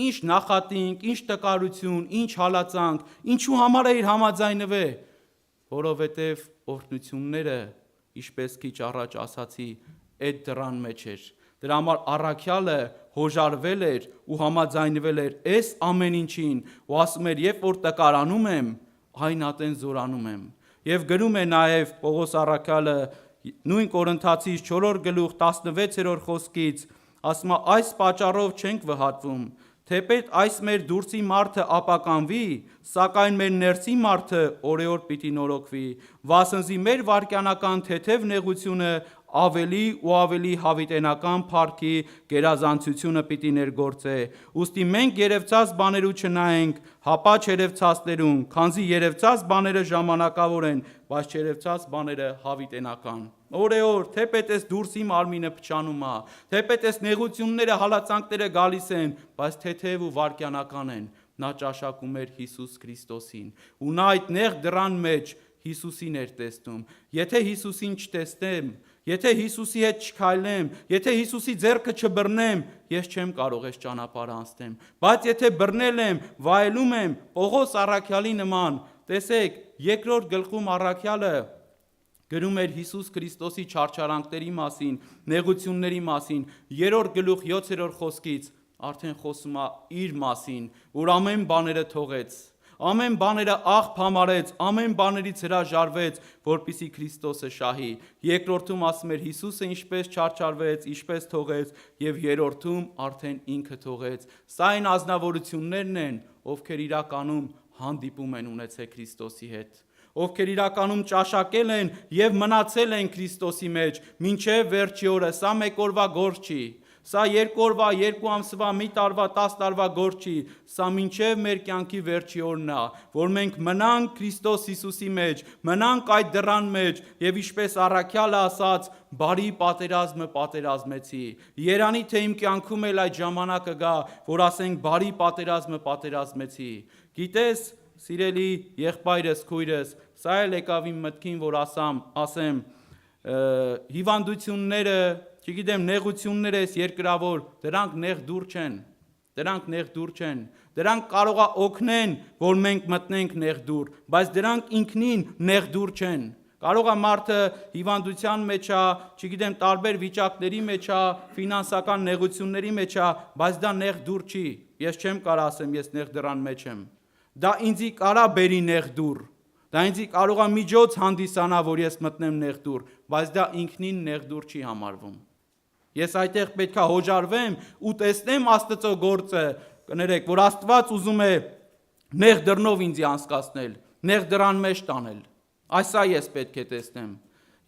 Ինչ նախատինք, ինչ տկարություն, ինչ հալածանք, ինչու համար է իր համաձայնվե, որովհետև օրհնությունները, ինչպես քիչ առաջ ասացի, այդ դռան մեջ էր։ Դրա համար առաքյալը հոժարվել էր ու համաձայնվել էր այս ամեն ինչին, ու ասում էր, երբ որ տկարանում եմ, այն ատեն զորանում եմ։ Եվ գրում է նաև Պողոս առաքյալը նույն Կորինթացիս 4-րդ գլուխ 16-րդ խոսքից, ասում է այս պատճառով չենք վհատվում, թեպետ այս մեր դուրսի մարդը ապականվի, սակայն մեր ներսի մարդը օրեօր պիտի նորոգվի, վասնզի մեր վարքյանական թեթև նեղությունը ավելի ու ավելի հավիտենական փառքի գերազանցությունը պիտի ներգործե։ Ուստի մենք երևցած բաներու չնայենք, հապա չերևցածներուն, քանզի երևցած բաները ժամանակավոր են, բայց չերևցած բաները հավիտենական։ Օրեօր, թեպետ այս դուրսի մարմինը փչանում է, թեպետ այս նեղությունները, հալածանքները գալիս են, բայց թեթև ու վարքյանական են։ Նա ճաշակում էր Հիսուս Քրիստոսին, ու նա այդ նեղ դռան մեջ Հիսուսին էր տեսնում։ Եթե Հիսուսին չտեսնեմ, եթե Հիսուսի հետ չքայլեմ, եթե Հիսուսի ձեռքը չբռնեմ, ես չեմ կարող այս ճանապարհը անցնել։ Բայց եթե բռնել եմ, վայելում եմ Պողոս առաքյալի նման, տեսեք, 2-րդ գլխում առաքյալը գրում էր Հիսուս Քրիստոսի չարչարանքների մասին, նեղությունների մասին, 3-րդ գլուխ 7-րդ խոսքից արդեն խոսում է իր մասին, որ ամեն բաները թողեց, ամեն բաները աղբ համարեց, ամեն բաներից հրաժարվեց, որպեսզի Քրիստոսը շահի։ Երկրորդում ասում էր Հիսուսը ինչպես չարչարվեց, ինչպես թողեց, եւ երրորդում արդեն ինքը թողեց։ Սա այն ազնվորություններն են, ովքեր իրականում հանդիպում են ունեցել Քրիստոսի հետ, ովքեր իրականում ճաշակել են եւ մնացել են Քրիստոսի մեջ, մինչեւ վերջի օրը։ Սա մեկ օրվա գործ չի, սա 2 օրվա, 2 ամսվա, մի տարվա, 10 տարվա գործ չի, սա մինչև մեր կյանքի վերջի օրն է, որ մենք մնանք Քրիստոս Հիսուսի մեջ, մնանք այդ դռան մեջ եւ ինչպես առաքյալը ասաց, բարի պատերազմը պատերազմեցի։ Երանի թե իմ կյանքում էլ այդ ժամանակը գա, որ ասենք բարի պատերազմը պատերազմեցի։ Գիտես, սիրելի եղբայրս, քույրս, սա էլ եկավ իմ մտքին, որ ասեմ, հիվանդությունները, չգիտեմ, նեղությունները այս երկրավոր, դրանք նեղ դուր չեն, դրանք նեղ դուր չեն, դրանք կարող է օգնեն, որ մենք մտնենք նեղ դուր, բայց դրանք ինքնին նեղ դուր չեն։ Կարող է մարդը հիվանդության մեջ է, չգիտեմ, տարբեր վիճակների մեջ է, ֆինանսական նեղությունների մեջ է, բայց դա նեղ դուր չի։ Ես չեմ կարող ասեմ, ես նեղ դռան մեջ եմ։ Դա ինձի կարա բերի նեղ դուր, դա ինձի կարող է միջոց հանդիսանա, որ ես մտնեմ նեղ դուր, բայց դա ինքնին նեղ դուր չի համարվում։ Ես այդտեղ պետք է հոժարվեմ ու տեսնեմ Աստծո գործը, կներեք, որ Աստված ուզում է նեղ դռնով ինձ անցկացնել, նեղ դռան մեջ տանել։ Այսա ես պետք է տեսնեմ։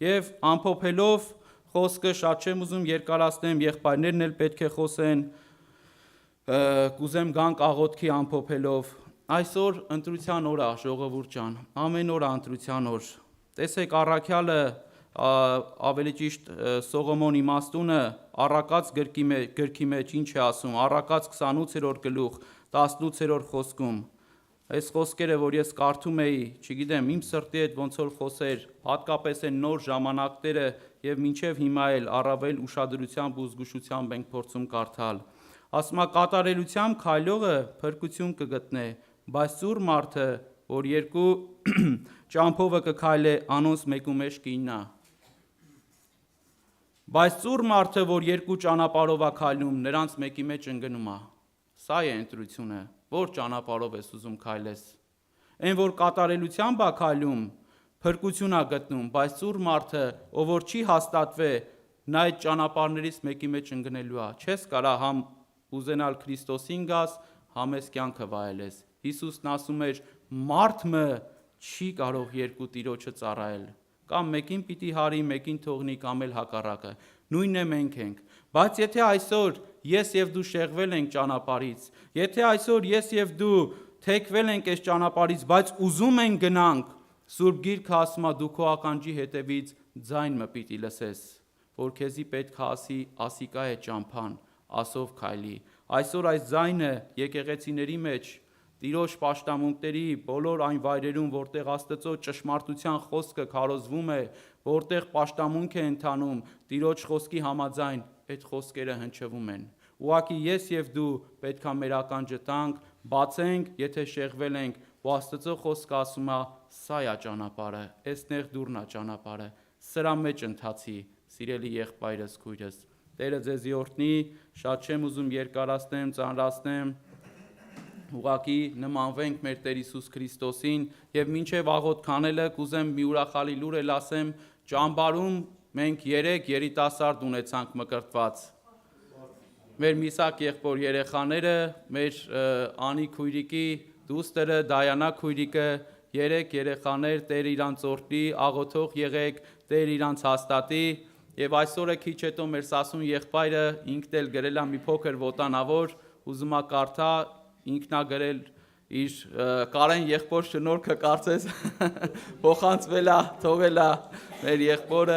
Եվ ամփոփելով խոսքը շատ չեմ ուզում երկարացնեմ, եղբայրներն էլ պետք է խոսեն, կուզեմ գանք աղոթքի ամփոփելով։ Այսօր ընտրության օր է, ժողովուրդ ջան, ամեն օր է ընտրության օր։ Տեսեք առաքյալը, ավելի ճիշտ Սողոմոն իմաստունը առակաց գրքի մեջ ինչ է ասում, առակաց 28-րդ գլուխ 18-րդ խոսքում։ Այս խոսքերը, որ ես կարդում էի, չգիտեմ, իմ սրտի հետ ոնց որ խոսեր, հատկապես այն նոր ժամանակները եւ մինչեւ հիմա էլ առավել ուշադրությամբ ու զգուշությամբ ենք փորձում կարդալ։ Ասում է կատարելությամբ քայլողը փրկություն կգտնե, բայց ծուռ մարդը, որ երկու ճամփովը կքայլե, անոնց մեկու մեջ կիննա։ Բայց ծուռ մարդը, որ երկու ճանապարհով է քայլում, նրանց մեկի մեջ ընկնում է։ Սա է ընտրությունը, որ ճանապարհով ես ուզում քայլես։ Այն որ կատարելությամբ է քայլում, փրկություն է գտնում, բայց ծուռ մարդը, ով որ չի հաստատվե, նա այդ ճանապարհներից մեկի մեջ ընկնելու է։ Չես կարա համ ուզենալ Քրիստոսին գաս, համ ես կյանքը վայելես։ Հիսուսն ասում էր. «Մարդը չի կարող երկու տիրոջը ծառայել»։ Կամ մեկին պիտի հարի, մեկին թողնի, կամ էլ հակառակը։ Նույնն է մենք ենք։ Բայց եթե այսօր ես եւ դու շեղվել ենք ճանապարհից, եթե այսօր ես եւ դու թեքվել ենք այս ճանապարհից, բայց ուզում ենք գնանք, Սուրբ Գիրքը ասում է դու քո ականջի հետևից ձայն մը պիտի լսես, որ քեզի պետք է ասի, ասիկա է ճամփան, ասով քայլի։ Այսօր այս ձայնը եկեղեցիների մեջ Տիրոջ պաշտամունքների բոլոր այն վայրերում, որտեղ Աստծո ճշմարտության խոսքը քարոզվում է, որտեղ պաշտամունք է ընթանում Տիրոջ խոսքի համաձայն, այդ խոսքերը հնչվում են։ Ուղղակի ես եւ դու պետք է մեր ականջը տանք, բացենք, եթե շեղվել ենք, ու Աստծո խոսքը ասում է, սա է ճանապարհը, այստեղ դուրն է ճանապարհը, սրա մեջ ընթացի, սիրելի եղբայրս, քույրս։ Տերը ձեզի օրհնի, շատ չեմ ուզում երկարացնեմ, ծանրացնեմ, ուղղակի նմանվենք մեր Տեր Հիսուս Քրիստոսին եւ մինչեւ աղոթ քանելը կուզեմ մի ուրախալի լուր էլ ասեմ, ճամբարում մենք 3 երիտասարդ ունեցանք մկրտված։ Մեր Միսակ եղբոր երեխաները, մեր Անի քույրիկի դուստերը, Դայանա քույրիկը, 3 երեխաներ, Տեր իրանց օրհնի, աղոթող եղեք, Տեր իրանց հաստատի եւ այսօրը քիչ հետո մեր Սասուն եղբայրը ինքն էլ գրել է մի փոքր ոտանավոր, ուզում է կարդա, ինքնա գրել իր Կարեն եղբոր շնորհքը կարծես փոխանցվել է, թողել է մեր եղբորը,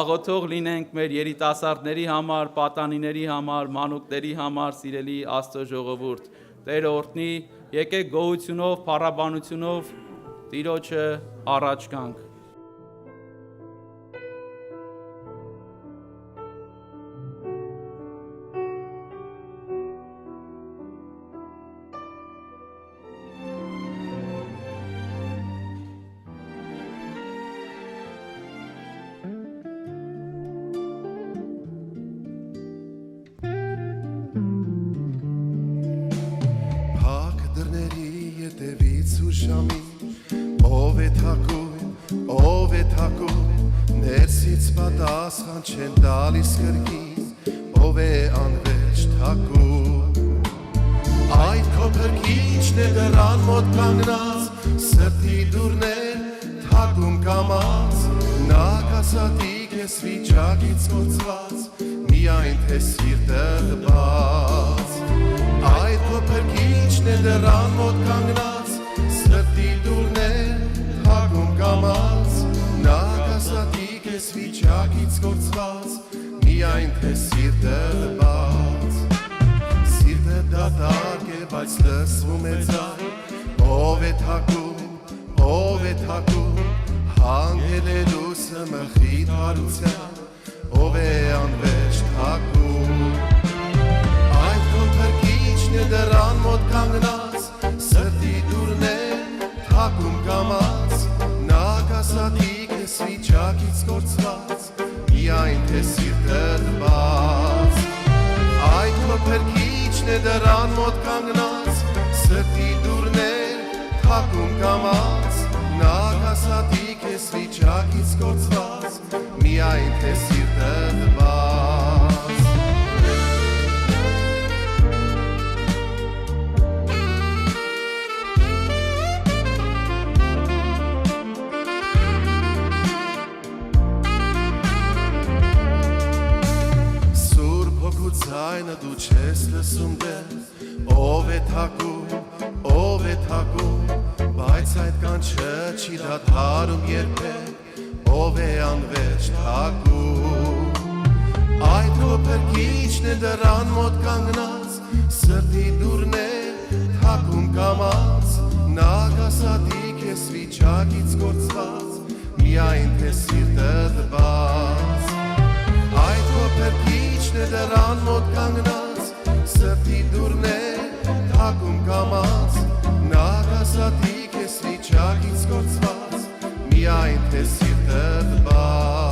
աղոթող լինենք մեր երիտասարդների համար, պատանիների համար, մանուկների համար, սիրելի Աստծո ժողովուրդ, Տերը օրհնի, եկեք գոհությունով, փառաբանությունով Տիրոջը առաջ գանք։ Ներսից պատասխան չեն տալիս կրկին, ով է անվերջ թակում։ Այդ քո փրկիչն է դռան մոտ կանգնած, սրտի դուռներ թակում կամած, նա կասատի քեզ վիճակից կորցված, միայն թե սիրտը բաց։ Այդ քո փրկիչն է դռան մոտ կանգնած, սրտի դուռներ թակում կամած, նա կասատի քեզ վիճակից կորցված, միայն թե սիրտը բաց։ Սիրտը դատարկ է, բայց լսվում է ձայն, ով է թակում, հանգել է լույսը մխիթարության, ով է անվերջ թակում։ Այդ քո փրկիչն է դռան մոտ կանգնած, սրտի դուռներ թակում կամած, նա կասատի քեզ վիճակից կորցված, միայն թե սիրտը բաց։ Այդ քո փրկիչն է դռան մոտ կանգնած, սրտի դուռներ թակում կամած, նա կասատի քեզ վիճակից կորցված, միայն թե սիրտը բաց։ Ձայնը դու չես լսում դեռ, ով է թակում, դադարում երբեք ով է անվերջ թակում Այդ քո փրկիչն է դրան մոտ կանգնած սրտի դուրն է թակում կամած Նա կասադիկ ես վիճակից գործված միայն թե սիրտդ բաց Այդ քո փրկիչն է դրան մոտ կանգնած սրտի դուրն է թակում կամած Նա կասադիկ ես վիճակից գործված միայն թե սիրտդ բաց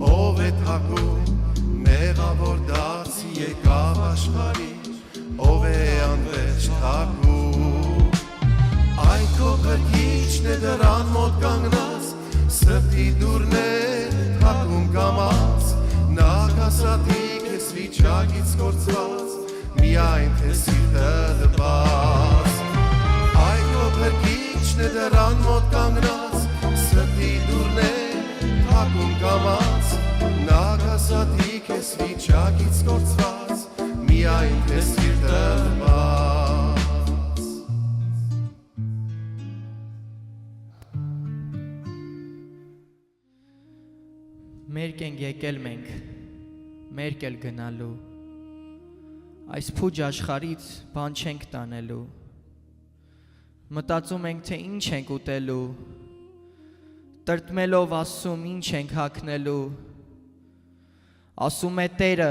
Ով է թակում մեղավոր դարձի եկավ աշխարհի ով է անվերջ թակում Այդ քո փրկիչն է դրան մոտ կանգնած սրտի դուրն է թակում կամած Նա կասադիկ ես վիճակից գործված միայն թե սիրտդ բաց Այդ քո փրկիչն է դրան մոտ կանգնած սրտի դուրն է թակում կամած Նա կասադիկ ես վիճակից գործված միայն թե սիրտդ բաց Մերկ ենք եկել մենք, մերկ էլ գնալու Այս փուջ աշխարից բան չենք տանելու Մտածում ենք, թե ինչ ենք ուտելու Տրտմելով ասում ինչ ենք հագնելու Ասում է Տերը,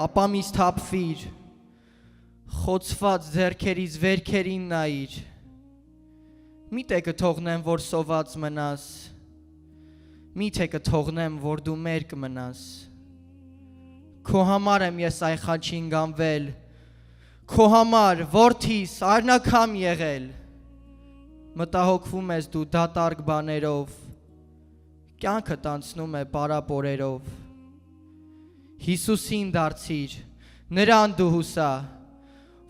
ապա մի սթափվիր Խոցված ձեռքերից վերքերին նայիր Միթե կթողնեմ, որ սոված մնաս Միթե կթողնեմ, որ դու մերկ մնաս Քո համար եմ ես այ խաչին գանվել Քո համար, որդիս, արնակամ եղել Մտահոգվում ես դու դատարկ բաներով Կյանքդ անցնում է պարապորերով Հիսուսին դարձիր, նրան դու հուսա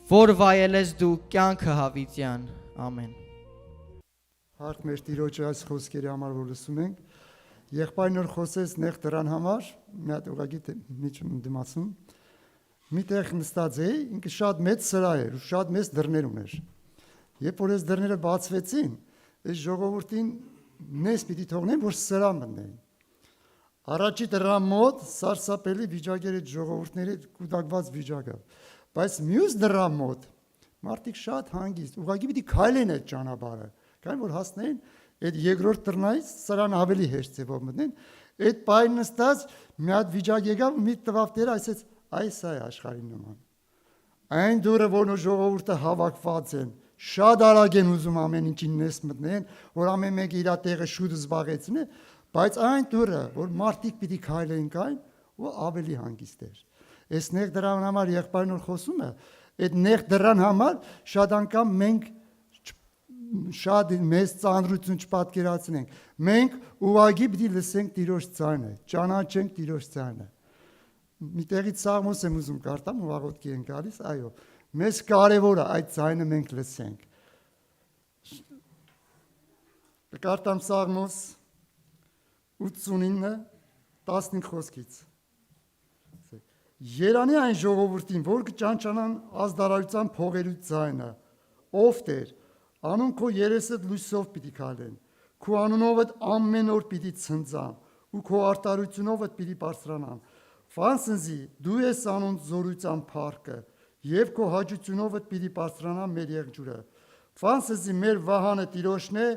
Որ վայել ես դու կյանքը հավիտյան, ամեն Հարկ մեր տիրոջը այս խոսքերի համար որ լսում ենք Եղբայրն որ խոսեց նեղ դրան համար Մի հատ ուղղակի միջում դիմացում Մի տեղ նստած էի, ինքը շատ մեծ սրահ էր ու շատ մեծ դռներ ուներ Երբ որ այս դռները բացվեցին Այս ժողովրդին Նես պիտի թողնեն, որ սրահ մտնեն Առաջի դռան մոտ սարսափելի վիճակեր այդ ժողովուրդների կուտակված վիճակը Բայց մյուս դռան մոտ մարդիկ շատ հանգիստ ուղղակի պիտի քայլեն այդ ճանապարհը Կան որ հասնեն այդ երկրորդ դռնից սրան ավելի հեշտ ձևով մտնեն Այդ պայն նստած մի հատ վիճակ եկավ մի տվավ Տերը ասեց այս է աշխարհի նման Այն դուրը որ ժողովուրդը հավաքված են Շատ արագ են ուզում ամեն ինչին նես մտնեն, որ ամեն մեկը իր տեղը շուտ զբաղեցնի, բայց այն դուրը, որ մարդիկ պիտի քայլեն կային, ու ավելի հանգիստ էր։ Այս նեղ դրան համար եղբայրն որ խոսում է, այդ նեղ դրան համար շատ անգամ մենք շատ մեծ ծանրություն չպատկերացնենք։ Մենք ուղղակի պիտի լսենք Տիրոջ ձայնը, ճանաչենք Տիրոջ ձայնը։ Մի տեղից Սաղմոս եմ ուզում կարդամ, ու աղոթքի են գալիս, այո։ Մեզ կարևոր է այդ ձայնը մենք լսենք։ Կարդամ Սաղմոս 89:15 խոսքից։ Երանի այն ժողովրդին, որ կճանչանան ազդարարության փողերու ձայնը, ով Տեր, անուն քո երեսդ լույսով պիտի քալեն, քո անունովդ ամեն օր պիտի ցնծան, ու քո արտարությունովդ պիտի բարձրանան։ Ֆանսնզի դու ես անուն զորության փառքը, եւ քո հաճությունովդ պիտի բարձրանա մեր եղջյուրը։ Ֆանսնզի մեր վահանը Տիրոջն է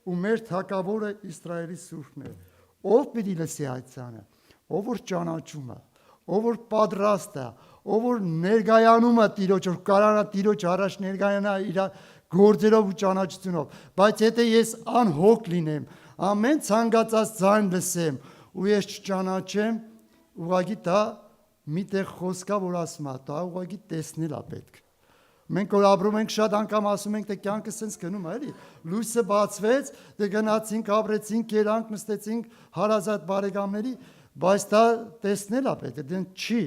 ու մեր թագավորը Իսրայելի Սուրբն է։ Ով պիտի լսի այդ ցանը, ով որ ճանաչում է, ով որ պատրաստ է, ով որ ներկայանում է Տիրոջ, որ կարողանա Տիրոջ առաջ ներկայանա իր գործերով ու ճանաչությունով, բայց եթե ես անհոգ լինեմ, ամեն ցանկացած ձայն լսեմ ու ես չճանաչեմ, ուղղակի դա միտեղ խոսքա որ ասում է, դա ուղղակի տեսնել է պետք։ Մենք որ ապրում ենք շատ անգամ ասում ենք թե կյանքը սենց գնում է, էլի։ Լույսը բացվեց, դե գնացինք, ապրեցինք, երանք, նստեցինք հարազատ բարեկամների, բայց դա տեսնել է պետք, դեն չի։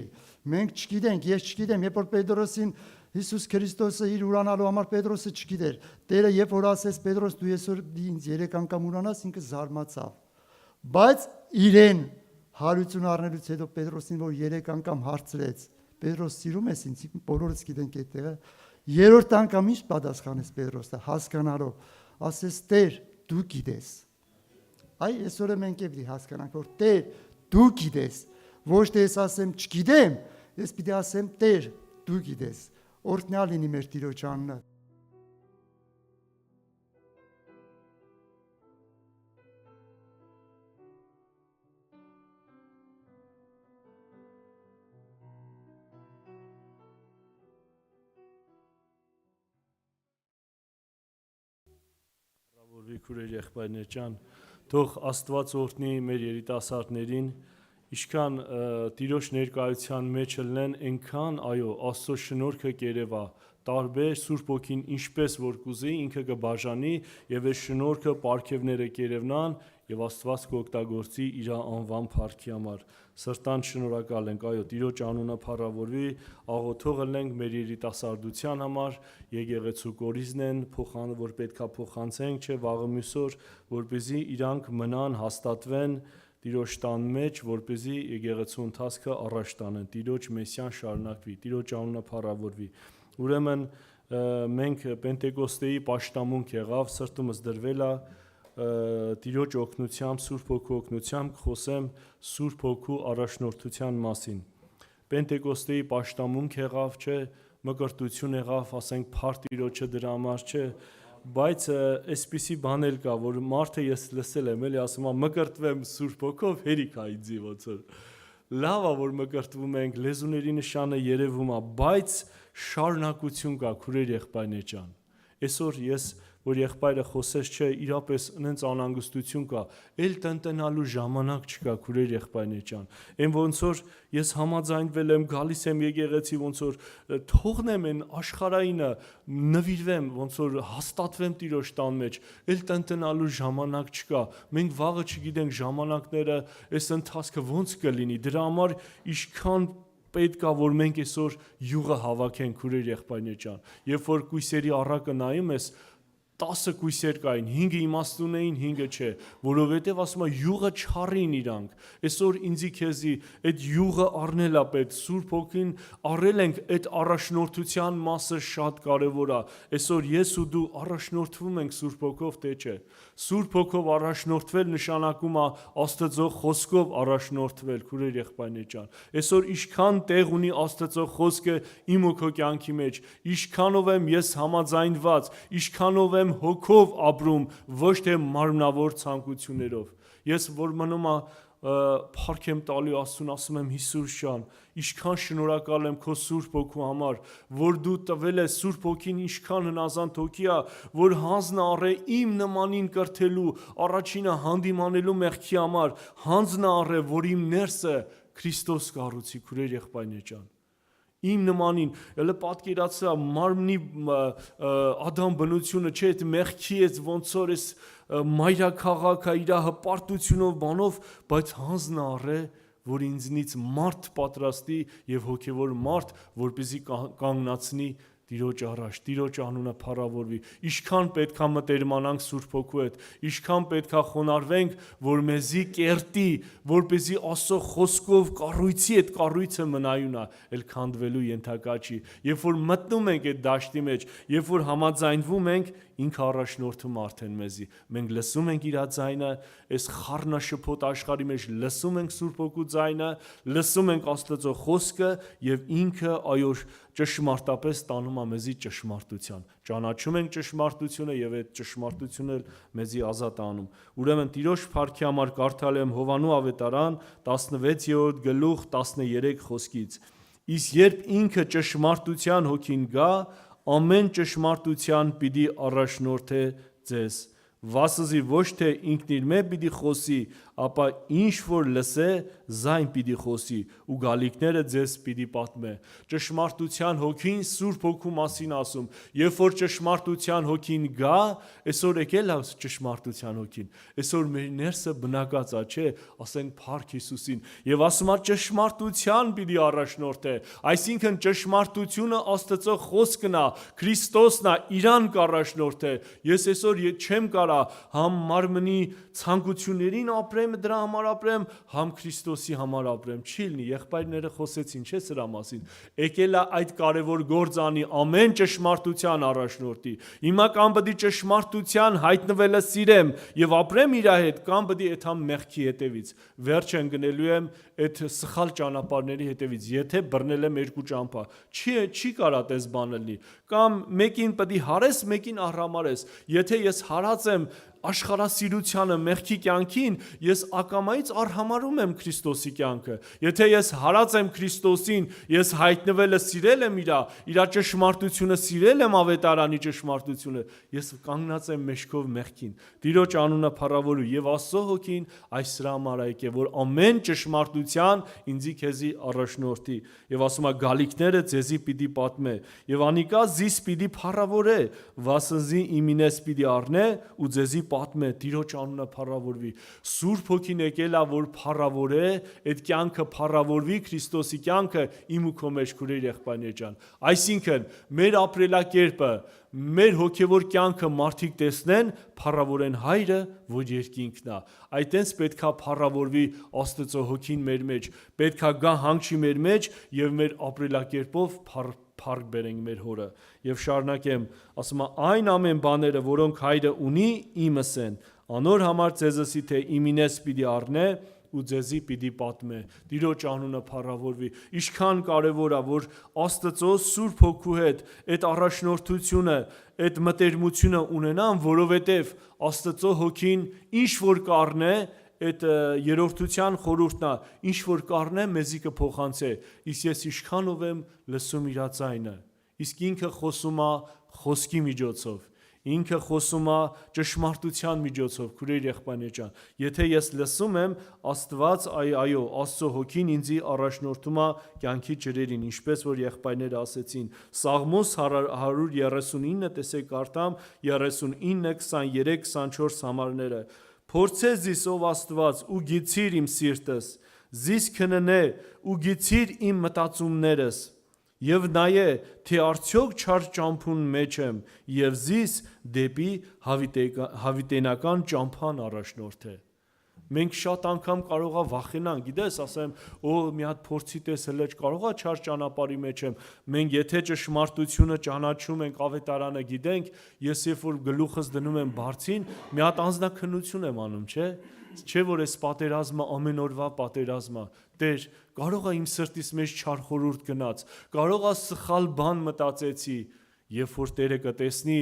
Մենք չգիտենք, ես չգիտեմ, երբ որ Պետրոսին Հիսուս Քրիստոսը իր ուրանալու համար Պետրոսը չգիտեր։ Տերը երբ որ ասեց Պետրոս դու այսօր ինձ 3 անգամ ուրանաս, ինքը զարմացավ։ Բայց իրեն հարություն առնելուց հետո Պետրոսին որ 3 անգամ հարցրեց. Պետրոս սիրում ես ինձ, բոլորս գիտենք այդ տեղը։ Երրորդ անգամ ինչ պատասխանեց Պետրոսը, հասկանալով, ասեց Տեր, դու գիտես։ Այ այսօր մենք էլի հասկանանք, որ Տեր, դու գիտես։ Ոչ թե ես ասեմ չգիտեմ, ես պիտի ասեմ Տեր, դու գիտես։ Օրհնյալ լինի մեր Տիրոջ անունը։ Որի քուրեր եղբայրներ ջան, թող Աստված օրհնի մեր երիտասարդներին, ինչքան Տիրոջ ներկայության մեջ լինեն, այնքան այո, Աստծո շնորհքը կերևա, տարբեր Սուրբ Օգին ինչպես որ կուզի, ինքը կբաժանի եւ այս շնորհքը պարգևները կերևնան եւ Աստված կօգտագործի իր անվան փառքի համար։ Սրտան շնորհակալ ենք, այո, Տիրոջ անունը փառավորվի, աղոթող ենք մեր երիտասարդության համար, եկեղեցու կորիզն են, որ պետքա փոխանցենք, չէ, վաղը մյուսօր, որպեսզի իրանք մնան, հաստատվեն Տիրոջ տան մեջ, որպեսզի եկեղեցու ընթացքը առաջ տանեն, Տիրոջ մեսիան շարունակվի, Տիրոջ անունը փառավորվի։ Ուրեմն մենք Պենտեկոստեի պաշտամունք եղավ, սրտումս դրվել է Տիրոջ օգնությամբ, Սուրբ Հոգու օգնությամբ խոսեմ Սուրբ Հոգու առաջնորդության մասին։ Պենտեկոստեի պաշտամունք եղավ, չէ, մկրտություն եղավ, ասենք փառք Տիրոջը դրա համար, չէ, բայց այսպիսի բան էլ կա, որ մարդը ես լսել եմ, էլի ասում եմ մկրտվեմ Սուրբ Հոգով, հերիք է ինձի ոնց որ լավ է որ մկրտվում ենք, լեզուների նշանը երևում է, բայց շարունակություն կա, քուրեր եղբայրներ ջան։ Այսօր ես որ եղբայրը խոսեց, չէ, իրապես այնց անհանգստություն կա, էլ տնտենալու ժամանակ չկա, քուրեր եղբայրներ ջան։ Այն ոնց որ ես համաձայնվել եմ, գալիս եմ եկեղեցի, ոնց որ թողնեմ այն աշխարհայինը, նվիրվեմ, ոնց որ հաստատվեմ Տիրոջ տան մեջ, էլ տնտենալու ժամանակ չկա։ Մենք վաղը չգիտենք ժամանակները, այս ընթացքը ոնց կլինի։ Դրա համար ինչքան պետք է որ մենք այսօր յուղը հավաքենք, քուրեր եղբայրներ ջան։ Երբ որ կույսերի առակը նայում ես, 10 կույսեր կային, 5-ը իմաստուն էին, 5-ը չէ, որովհետև ասում է յուղը չառին իրանք։ Այսօր ինձի քեզի այդ յուղը առնել է պետք, Սուրբ Հոգին առել ենք, այդ առաջնորդության մասը շատ կարևոր է։ Այսօր ես ու դու առաջնորդվում ենք Սուրբ Հոգով, թե չէ։ Սուրբ Հոգով առաջնորդվել նշանակում է Աստծո խոսքով առաջնորդվել, քուրեր եղբայրներ ջան։ Այսօր ինչքան տեղ ունի Աստծո խոսքը իմ ու քո կյանքի մեջ, ինչքանով եմ ես համաձայնված, ինչքանով եմ հոգով ապրում, ոչ թե մարմնավոր ցանկություններով։ Ես որ մնում եմ փառք եմ տալու Աստծուն, ասում եմ Հիսուս ջան, ինչքան շնորհակալ եմ քո Սուրբ Հոգու համար, որ դու տվել ես Սուրբ Հոգին, ինչքան հնազանդ հոգի է, որ հանձն առե իմ նմանին կրթելու, առաջինը հանդիմանելու մեղքի համար, հանձն առե, որ իմ ներսը Քրիստոս կառուցի, քուրեր եղբայրներ ջան։ Իմ նմանին, ելը պատկերացրա մարմնի Ադամ բնությունը, չէ, այդ մեղքի էս ոնց որ էս մայրաքաղաքը իր հպարտությունով բանով, բայց հանձն առե, որ ինձնից մարդ պատրաստի եւ հոգեվոր մարդ, որպեսզի կանգնացնի Տիրոջ առաջ, Տիրոջ անունը փառավորվի։ Ինչքան պետքա մտերմանանք Սուրբ Հոգու հետ, ինչքան պետքա խոնարհվենք, որ մեզի կերտի, որպեսզի Աստծո խոսքով կառույցի այդ կառույցը մնայուն է, էլ քանդվելու ենթակա չի։ Երբ որ մտնում ենք այդ դաշտի մեջ, երբ որ համաձայնվում ենք, ինքը առաջնորդում արդեն մեզի։ Մենք լսում ենք իր ձայնը, այս խառնաշփոթ աշխարհի մեջ լսում ենք Սուրբ Հոգու ձայնը, լսում ենք Աստծո խոսքը եւ ինքը այո ճշմարտապես տանում է մեզի ճշմարտության։ Ճանաչում ենք ճշմարտությունը եւ այդ ճշմարտությունը մեզի ազատ անում։ Ուրեմն Տիրոջ փառքի համար կարդալ եմ Հովանու ավետարան 16-րդ գլուխ 13 խոսքից։ Իսկ երբ ինքը ճշմարտության հոգին գա, ամեն ճշմարտության պիտի առաջնորդե ձեզ, վասզի ոչ թե ինքն իր մեջ պիտի խոսի, ապա ինչ որ լսե, զայն պիտի խոսի, ու գալիքները ձեզ պիտի պատմե։ Ճշմարտության հոգին Սուրբ Հոգու մասին ասում, երբ որ ճշմարտության հոգին գա, այսօր եկել է ճշմարտության հոգին, այսօր մեր ներսը բնակած է, չէ, ասենք Փառք Հիսուսին, եւ ասում է ճշմարտության պիտի առաջնորդե, այսինքն ճշմարտությունը Աստծո խոսքն է, Քրիստոսն է, իրան կառաջնորդե։ Ես այսօր չեմ կարա համ մարմնի ցանկություններին ապրեմ, դրա համար ապրեմ, համ Քրիստոսի համար ապրեմ։ Չի լինի, եղբայրները խոսեցին, չէ՞ սրա մասին։ Եկել է այդ կարևոր գործ անի, ամեն ճշմարտության առաջնորդի։ Հիմա կամ պետք է ճշմարտության հայտնվելը սիրեմ եւ ապրեմ իր հետ, կամ պետք է այդ համ մեղքի հետևից։ Վերջն գնելու եմ այդ սխալ ճանապարհների հետևից, եթե բռնել եմ երկու ճամփա։ Չի կարա տես բանը լինի։ Կամ մեկին պետք է հարես, մեկին ահրամարես։ Եթե ես հարած եմ աշխարհասիրությանը, մեղքի կյանքին, ես ակամայից արհամարում եմ Քրիստոսի կյանքը։ Եթե ես հարած եմ Քրիստոսին, ես հայտնվելը սիրել եմ իր ճշմարտությունը սիրել եմ ավետարանի ճշմարտությունը, ես կանգնած եմ մեջքով մեղքին։ Տիրոջ անունը փառավորու եւ Աստծո հոգին այս սրա համար եկե, որ ամեն ճշմարտության ինձի քեզի առաջնորդի։ Եվ ասում է գալիքները ձեզի պիտի պատմե եւ անիկա զիս պիտի փառավորե, վասնզի իմինես պիտի առնե ու ձեզի պատմե, Տիրոջ անունը փառավորվի։ Սուրբ Հոգին եկել է, որ փառավորե, այդ կյանքը փառավորվի, Քրիստոսի կյանքը իմ ու քո մեջ քուրեր եղբայրներ ջան։ Այսինքն մեր ապրելակերպը, մեր հոգևոր կյանքը մարդիկ տեսնեն, փառավորեն Հայրը, որ երկինքն է։ Այդտենց պետքա փառավորվի Աստծո Հոգին մեր մեջ, պետքա գա հանգչի մեր մեջ եւ մեր ապրելակերպով փառք բերենք մեր հորը։ Եվ շարունակեմ, ասում է այն ամեն բաները, որոնք Հայրը ունի, իմս են, անոր համար ձեզսի թե իմինես պիտի առնե ու ձեզի պիտի պատմե։ Տիրոջ անունը փառավորվի։ Ինչքան կարևոր է, որ Աստծո Սուրբ Հոգու հետ այդ առաջնորդությունը, այդ մտերմությունը ունենան, որովհետև Աստծո Հոգին ինչ որ կառնե, այդ երրորդության խորհուրդն է, ինչ որ կառնե մեզի կփոխանցե։ Իսկ ես ինչքանով եմ լսում իր ձայնը։ Իսկ ինքը խոսում է խոսքի միջոցով։ Ինքը խոսում է ճշմարտության միջոցով, քուրեր եղբայրներ ջան։ Եթե ես լսում եմ, Աստված, այո, Աստծո Հոգին ինձի առաջնորդում է կյանքի ջրերին, ինչպես որ եղբայրները ասեցին։ Սաղմոս 139, տեսեք կարդամ 39, 23, 24 համարները։ Փորձե զիս ով Աստված ու գիցիր իմ սիրտս, զիս քննե ու գիցիր իմ մտածումներս, եւ նայե, թե արդյոք չար ճամփուն մեջ եմ, եւ զիս դեպի հավիտենական ճամփան առաջնորդե։ Մենք շատ անգամ կարող է վախենան, գիտես, ասեմ, մի հատ փորձի տես հլը կարող է չար ճանապարհի մեջ եմ։ Մենք եթե ճշմարտությունը ճանաչում ենք, ավետարանը գիտենք, ես երբ որ գլուխս դնում եմ բարձին, մի հատ անձնաքննություն եմ անում, չէ՞։ Չէ՞ որ այս պատերազմը ամեն օրվա պատերազմ է։ Տեր, կարող է իմ սրտից մեջ չար խորհուրդ գնաց, կարող է սխալ բան մտածեցի, երբ որ Տերը կտեսնի,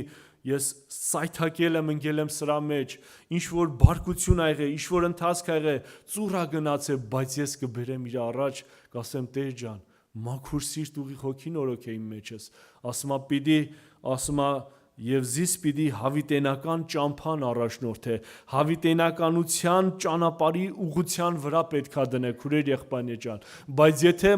ես սայթակել եմ, ընկել եմ սրա մեջ, ինչ որ բարկություն ա եղել, ինչ որ ընթացք ա եղել, ծուռա գնացել, բայց ես կբերեմ իր առաջ, կասեմ Տեր ջան, մաքուր սիրտ ուղիղ հոգին օրոք է իմ մեջս, ասում է եւ զիս պիտի հավիտենական ճամփան առաջնորդե, հավիտենականության ճանապարհի ուղղության վրա պետքա դնե, քուրեր եղբայրներ ջան, բայց եթե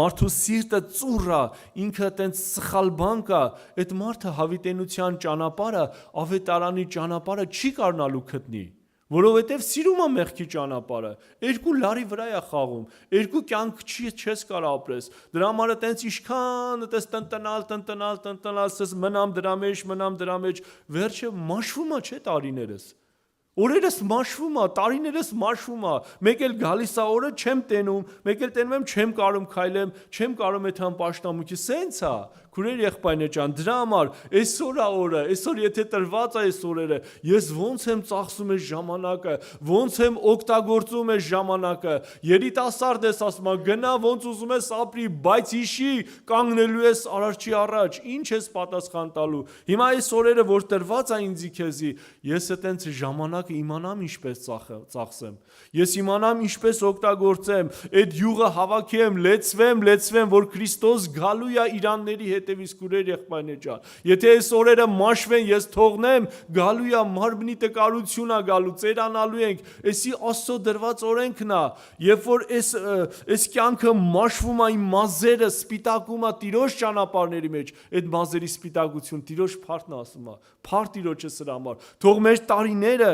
մարդու սիրտը ծուռա, ինքը տենց սխալ բան կա, այդ մարդը հավիտենության ճանապարհը, ավետարանի ճանապարհը չի կարնալու գտնի, որովհետև սիրում է մեղքի ճանապարհը, երկու լարի վրա է խաղում, երկու կյանք չես կարող ապրես, դրա համար է տենց ինչքան տես տնտնալ, սես մնամ դրա մեջ, վերջը մաշվում է, չէ՞ տարիներս, օրերս մաշվում է, տարիներս մաշվում է, մեկ էլ գալիս է օրը չեմ տենում, մեկ էլ տենում եմ չեմ կարող քայլեմ, չեմ կարող այդ համ պաշտամունքի, սենց է, քուրեր եղբայրներ ջան, դրա համար այսօր է օրը, այսօր եթե տրված է այս օրերը, ես ոնց եմ ծախսում այս ժամանակը, ոնց եմ օգտագործում այս ժամանակը, երիտասարդ ես ասում եմ, գնա ոնց ուզում ես ապրի, բայց հիշի կանգնելու ես արարչի առաջ, ինչ ես պատասխան տալու։ Հիմա այս օրերը որ տրված է ինձի քեզի, ես այտենց ժամանակ իմանամ ինչպես ծախսեմ, ես իմանամ ինչպես օգտագործեմ, այդ յուղը հավաքեմ, լեցվեմ, որ Քրիստոս գալու է իրանների հետ հետևից քուրեր եղբայրներ ջան։ Եթե այս օրերը մաշվեն, ես թողնեմ, գալու է մարմնի տկարությունա գալու, ծերանալու ենք, էսի Աստծո դրված օրենքն է, երբ որ այս կյանքը մաշվում է, իմ մազերը սպիտակում է Տիրոջ ճանապարհների մեջ, այդ մազերի սպիտակություն Տիրոջ փառքն ասում է, փառ Տիրոջը սրա համար։ Թող մեր տարիները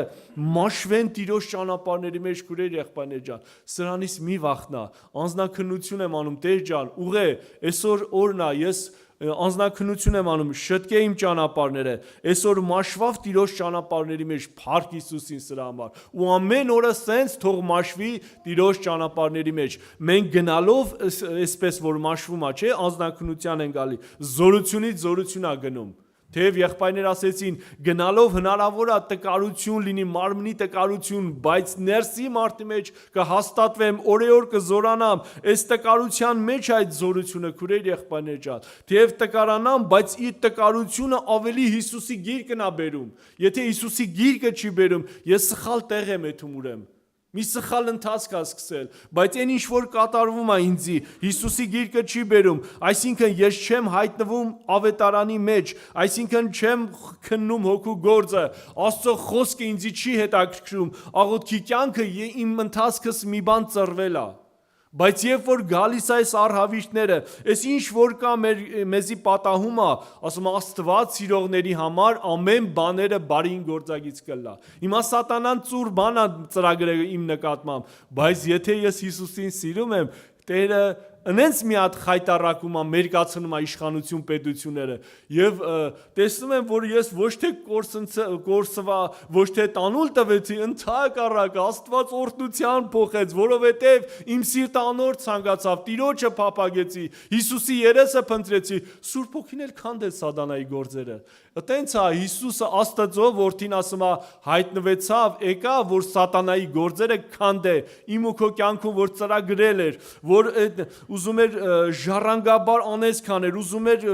մաշվեն Տիրոջ ճանապարհների մեջ քուրեր եղբայրներ ջան։ Սրանից մի վախնա, անձնաքննություն եմ անում Տեր ջան, ուղե, այսօր օրն է, ես անձնաքննություն եմ անում, շտկե իմ ճանապարհները, այսօր մաշվավ Տիրոջ ճանապարհների մեջ, փառք Հիսուսին սրա համար։ Ու ամեն օրը սենց թող մաշվի Տիրոջ ճանապարհների մեջ։ Մենք գնալով այսպես որ մաշվում է, չէ, անձնաքննության են գալի, զորությունից զորություն է գնում։ Թեև եղբայրներ ասեցին, գնալով հնարավոր է տկարություն լինի, մարմնի տկարություն, բայց ներսի մարդի մեջ կհաստատվեմ, օրեօր կզորանամ, այս տկարության մեջ այդ զորությունը քուրեր եղբայրներ ջան։ Թեև տկարանամ, բայց իր տկարությունը ավելի Հիսուսի գիրկն է բերում։ Եթե Հիսուսի գիրկը չի բերում, ես սխալ տեղ եմ եթում ուրեմն։ Մի սխալ ընթացք է սկսել, բայց այն ինչ որ կատարվում է ինձի, Հիսուսի գիրկը չի բերում, այսինքն ես չեմ հայտնվում ավետարանի մեջ, այսինքն չեմ քննում հոգու գործը, Աստծո խոսքը ինձի չի հետաքրքրում, աղոթքի կյանքը իմ ընթացքս մի բան ծռվել է։ Բայց երբ որ գալիս է այս արհավիրքները, այս ինչ որ կա մեզի պատահում է, ասում Աստված սիրողների համար ամեն բաները բարին գործագից կլա։ Հիմա սատանան ծուր բան է ծրագրել իմ նկատմամբ, բայց եթե ես Հիսուսին սիրում եմ, Տերը ընենց մի հատ խայտարակում է, մերկացնում է իշխանություն պետությունները եւ տեսնում եմ, որ ես ոչ թե կորսվա, ոչ թե տանուլ տվեցի, ընդհակառակ Աստված օրհնության փոխեց, որովհետեւ իմ սիրտը անոր ցանկացավ, Տիրոջը փափագեցի, Հիսուսի երեսը փնտրեցի, Սուրբ Հոգին էլ քանդեց սատանայի գործերը։ Այտենց է Հիսուսը Աստծո որդին ասում է հայտնվեցավ, եկա որ սատանայի գործերը քանդե, իմ ու քո կյանքում որ ծրագրել էր, որ ուզում էր ժառանգաբար անեծքաներ, ուզում էր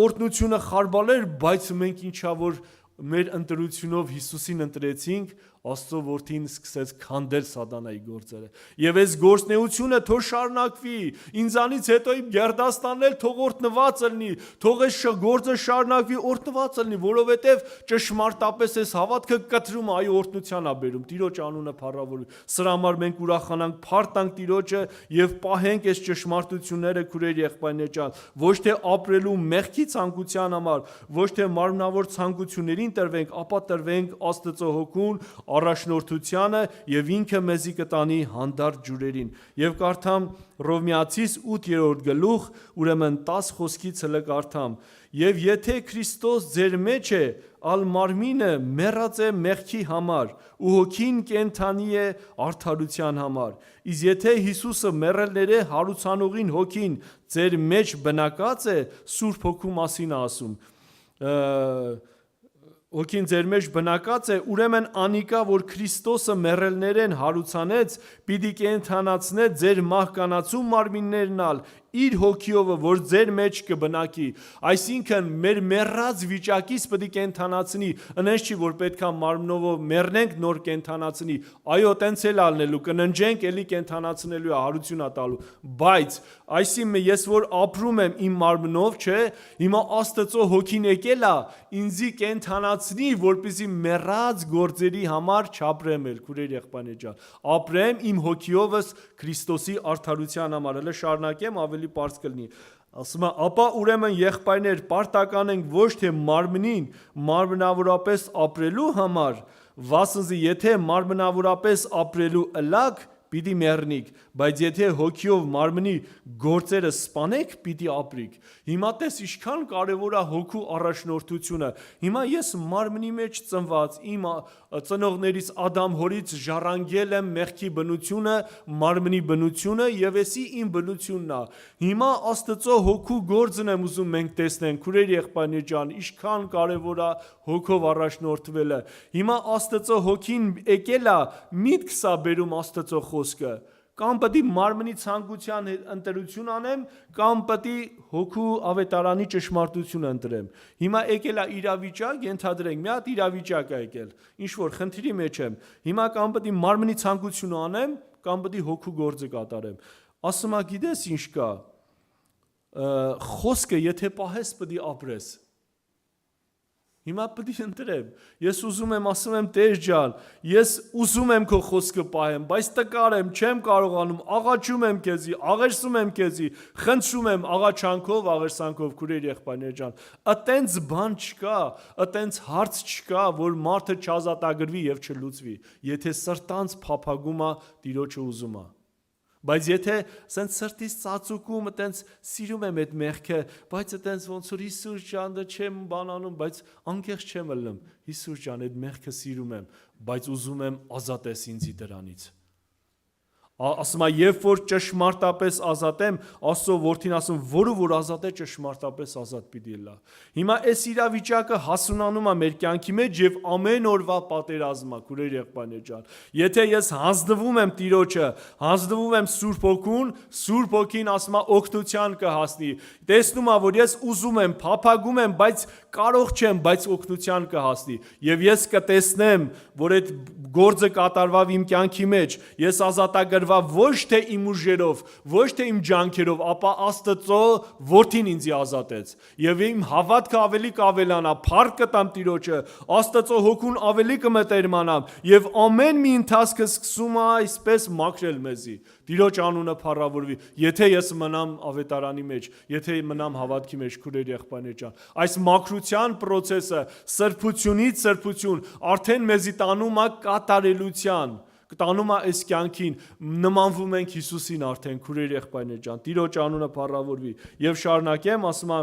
օրհնությունը խարբալեր, բայց մենք ինչա որ մեր ընտրությունով Հիսուսին ընտրեցինք, Աստծո որդին սկսեց քանդել սատանայի գործերը։ Եվ այս գործնեությունը թող շարունակվի, ինձանից հետո իմ գերդաստանն էլ թող օրհնված լինի, թող այս գործը շարունակվի, օրհնված լինի, որովհետև ճշմարտապես այս հավատքը կտրում այ օրհնության է բերում, Տիրոջ անունը փառավորի։ Սրա համար մենք ուրախանանք, փառտանք Տիրոջը եւ պահենք այս ճշմարտությունները քուրեր եղբայրներ ջան, ոչ թե ապրելու մեղքի ցանկության համար, ոչ թե մարմնավոր ցանկություններին տրվենք, ապա տրվենք Աստծո հոգուն առաջնորդությանը եւ ինքը մեզի կտանի հանդարտ ջուրերին։ Եվ կարդամ Հռոմեացիս 8-րդ գլուխ, ուրեմն 10 խոսքից հլը կարդամ. Եվ եթե Քրիստոս ձեր մեջ է, ալ մարմինը մեռած է մեղքի համար, ու հոգին կենթանի է արդարության համար։ Իսկ եթե Հիսուսը մեռելների հարուցանողին հոգին ձեր մեջ բնակած է, Սուրբ Հոգու մասին է ասում։ Հոգին ձեր մեջ բնակած է, ուրեմն անիկա, որ Քրիստոսը մեռելներեն հարուցանեց, պիտի կենթանացնե ձեր մահկանացու մարմիններն ալ, իր հոգիով, որ ձեր մեջ կբնակի, այսինքն մեր մեռած վիճակից պետք է կենթանացնի, ընենց չի, որ պետք է մարմնով մեռնենք, նոր կենթանացնի, այո, տենց էլ ալնելու, կննջենք, էլի կենթանացնելու է, հարություն է տալու, բայց այսինքն ես որ ապրում եմ իմ մարմնով, չէ, հիմա Աստծո հոգին եկել է, ինձի կենթանացնի, որպեսզի մեռած գործերի համար չապրեմ էլ, քուրեր եղբայրներ ջան, ապրեմ իմ հոգիովս Քրիստոսի արդարության համար, հələ շարունակեմ ավելի պարզ կլինի։ Ասում է, ապա ուրեմն եղբայրներ պարտական ենք ոչ թե մարմնին մարմնավորապես ապրելու համար, վասնզի եթե մարմնավորապես ապրելու ըլակ, պիտի մեռնիք, բայց եթե հոգիով մարմնի գործերը սպանեք, պիտի ապրիք։ Հիմա տես ինչքան կարևոր է հոգու առաջնորդությունը։ Հիմա ես մարմնի մեջ ծնված, իմ ծնողներից Ադամ հորից ժառանգել եմ մեղքի բնությունը, մարմնի բնությունը եւ էսի իմ բնությունն է։ Հիմա Աստծո հոգու գործն եմ ուզում մենք տեսնենք, քուրեր եղբայրներ ջան, ինչքան կարևոր է հոգով առաջնորդվելը։ Հիմա Աստծո հոգին եկել է, միտքս է բերում Աստծո խոսքը, կամ պետք է մարմնի ցանկության ընտրություն անեմ, կամ պետք է հոգու ավետարանի ճշմարտությունը ընտրեմ։ Հիմա եկել է իրավիճակ, ենթադրենք, մի հատ իրավիճակ է եկել, ինչ որ խնդրի մեջ եմ։ Հիմա կամ պետք է մարմնի ցանկությունը անեմ, կամ պետք է հոգու գործը կատարեմ։ Ասում եմ, գիտես ինչ կա։ խոսքը եթե պահես պետք է ապրես։ Հիմա պետք է ընտրեմ։ Ես ուզում եմ ասում եմ Տեր ջան, ես ուզում եմ քո խոսքը պահեմ, բայց տկար եմ, չեմ կարողանում, աղաչում եմ քեզի, աղերսում եմ քեզի, խնդրում եմ աղաչանքով, աղերսանքով քուրեր եղբայրներ ջան։ Այտենց բան չկա, այտենց հարց չկա, որ մարդը չազատագրվի եւ չլուծվի, եթե սրտանց փափագումա Տիրոջը ուզում է։ Բայց եթե սենց սրտից ծածուկում, այտենց սիրում եմ այդ մեղքը, բայց այտենց ոնց որ Հիսուս ջան, դա չեմ բանանում, բայց անկեղծ չեմ ելնում։ Հիսուս ջան, այդ մեղքը սիրում եմ, բայց ուզում եմ ազատես ինձի դրանից։ Ասում է, երբ որ ճշմարտապես ազատեմ, Աստծո որդին ասում, որը որ ազատ է ճշմարտապես ազատ պիտի լա։ Հիմա այս իրավիճակը հասունանում է մեր կյանքի մեջ եւ ամեն օրվա պատերազմն է, քուրեր եղբայրներ ջան։ Եթե ես հանձնվում եմ Տիրոջը, հանձնվում եմ Սուրբ Հոգուն, Սուրբ Հոգին ասում է օգնության կհասնի։ Տեսնում է, որ ես ուզում եմ, փափագում եմ, բայց կարող չեմ, բայց օգնության կհասնի։ Եվ ես կտեսնեմ, որ այդ գործը կատարվավ իմ կյանքի մեջ։ Ես ազատագրվա ոչ թե իմ ուժերով, ոչ թե իմ ջանքերով, ապա Աստծո որդին ինձ ազատեց։ Եվ իմ հավատքը ավելի կավելանա, փառք կտամ Տիրոջը, Աստծո հոգուն ավելի կմտերմանամ, եւ ամեն մի ընթացքը սկսում է այսպես մաքրել մեզի։ Տիրոջ անունը փառավորվի։ Եթե ես մնամ ավետարանի մեջ, եթե մնամ հավատքի մեջ, քուրեր եղբայրներ ջան, այս մաքրության process-ը սրբությունից սրբություն արդեն մեզի տանում է կատարելության, տանում է այս կյանքին, նմանվում ենք Հիսուսին արդեն, քուրեր եղբայրներ ջան, Տիրոջ անունը փառավորվի։ Եվ շարունակեմ, ասում է,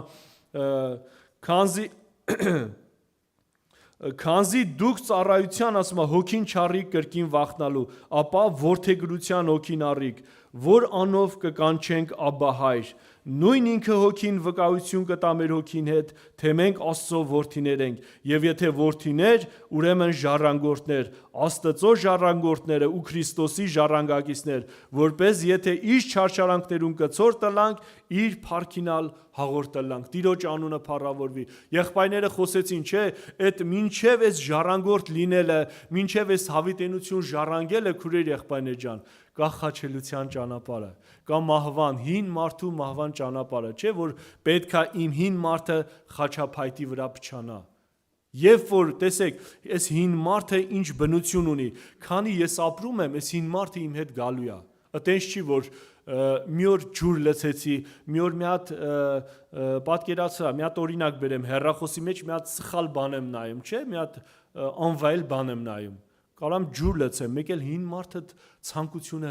քանզի դուք ծառայության, ասում է, հոգին չառիք կրկին վախնալու, ապա որդեգրության հոգին առիք, որ անով կկանչենք Աբբա Հայր։ Նույն ինքը հոգին վկայություն կտա մեր հոգին հետ, թե մենք Աստծո որդիներ ենք, եւ եթե որդիներ, ուրեմն ժառանգորդներ, Աստծո ժառանգորդները ու Քրիստոսի ժառանգակիցներ, որպես եթե իր չարչարանքներուն կցոր տլանք, իր փառքինալ հաղորդ տլանք։ Տիրոջ անունը փառավորվի։ Եղբայրները խոսեցին, չէ, այդ մինչև այս ժառանգորդ լինելը, մինչև այս հավիտենություն ժառանգելը, քուրեր եղբայրներ ջան, կա խաչելության ճանապարհը, կա մահվան, հին մարդու մահվան ճանապարհը, չէ, որ պետքա իմ հին մարդը խաչափայտի վրա փչանա։ Երբ որ տեսեք, այս հին մարդը ինչ բնություն ունի, քանի ես ապրում եմ, այս հին մարդը իմ հետ գալու է։ Այտենց չի, որ մի օր ջուր լցեցի, մի օր մի հատ պատկերացրա, մի հատ օրինակ բերեմ, հեռախոսի մեջ մի հատ սխալ բան եմ նայում, չէ, մի հատ անվայել բան եմ նայում։ Կարամ ջուր լցեմ, մեկ էլ հին մարդը ցանկությունը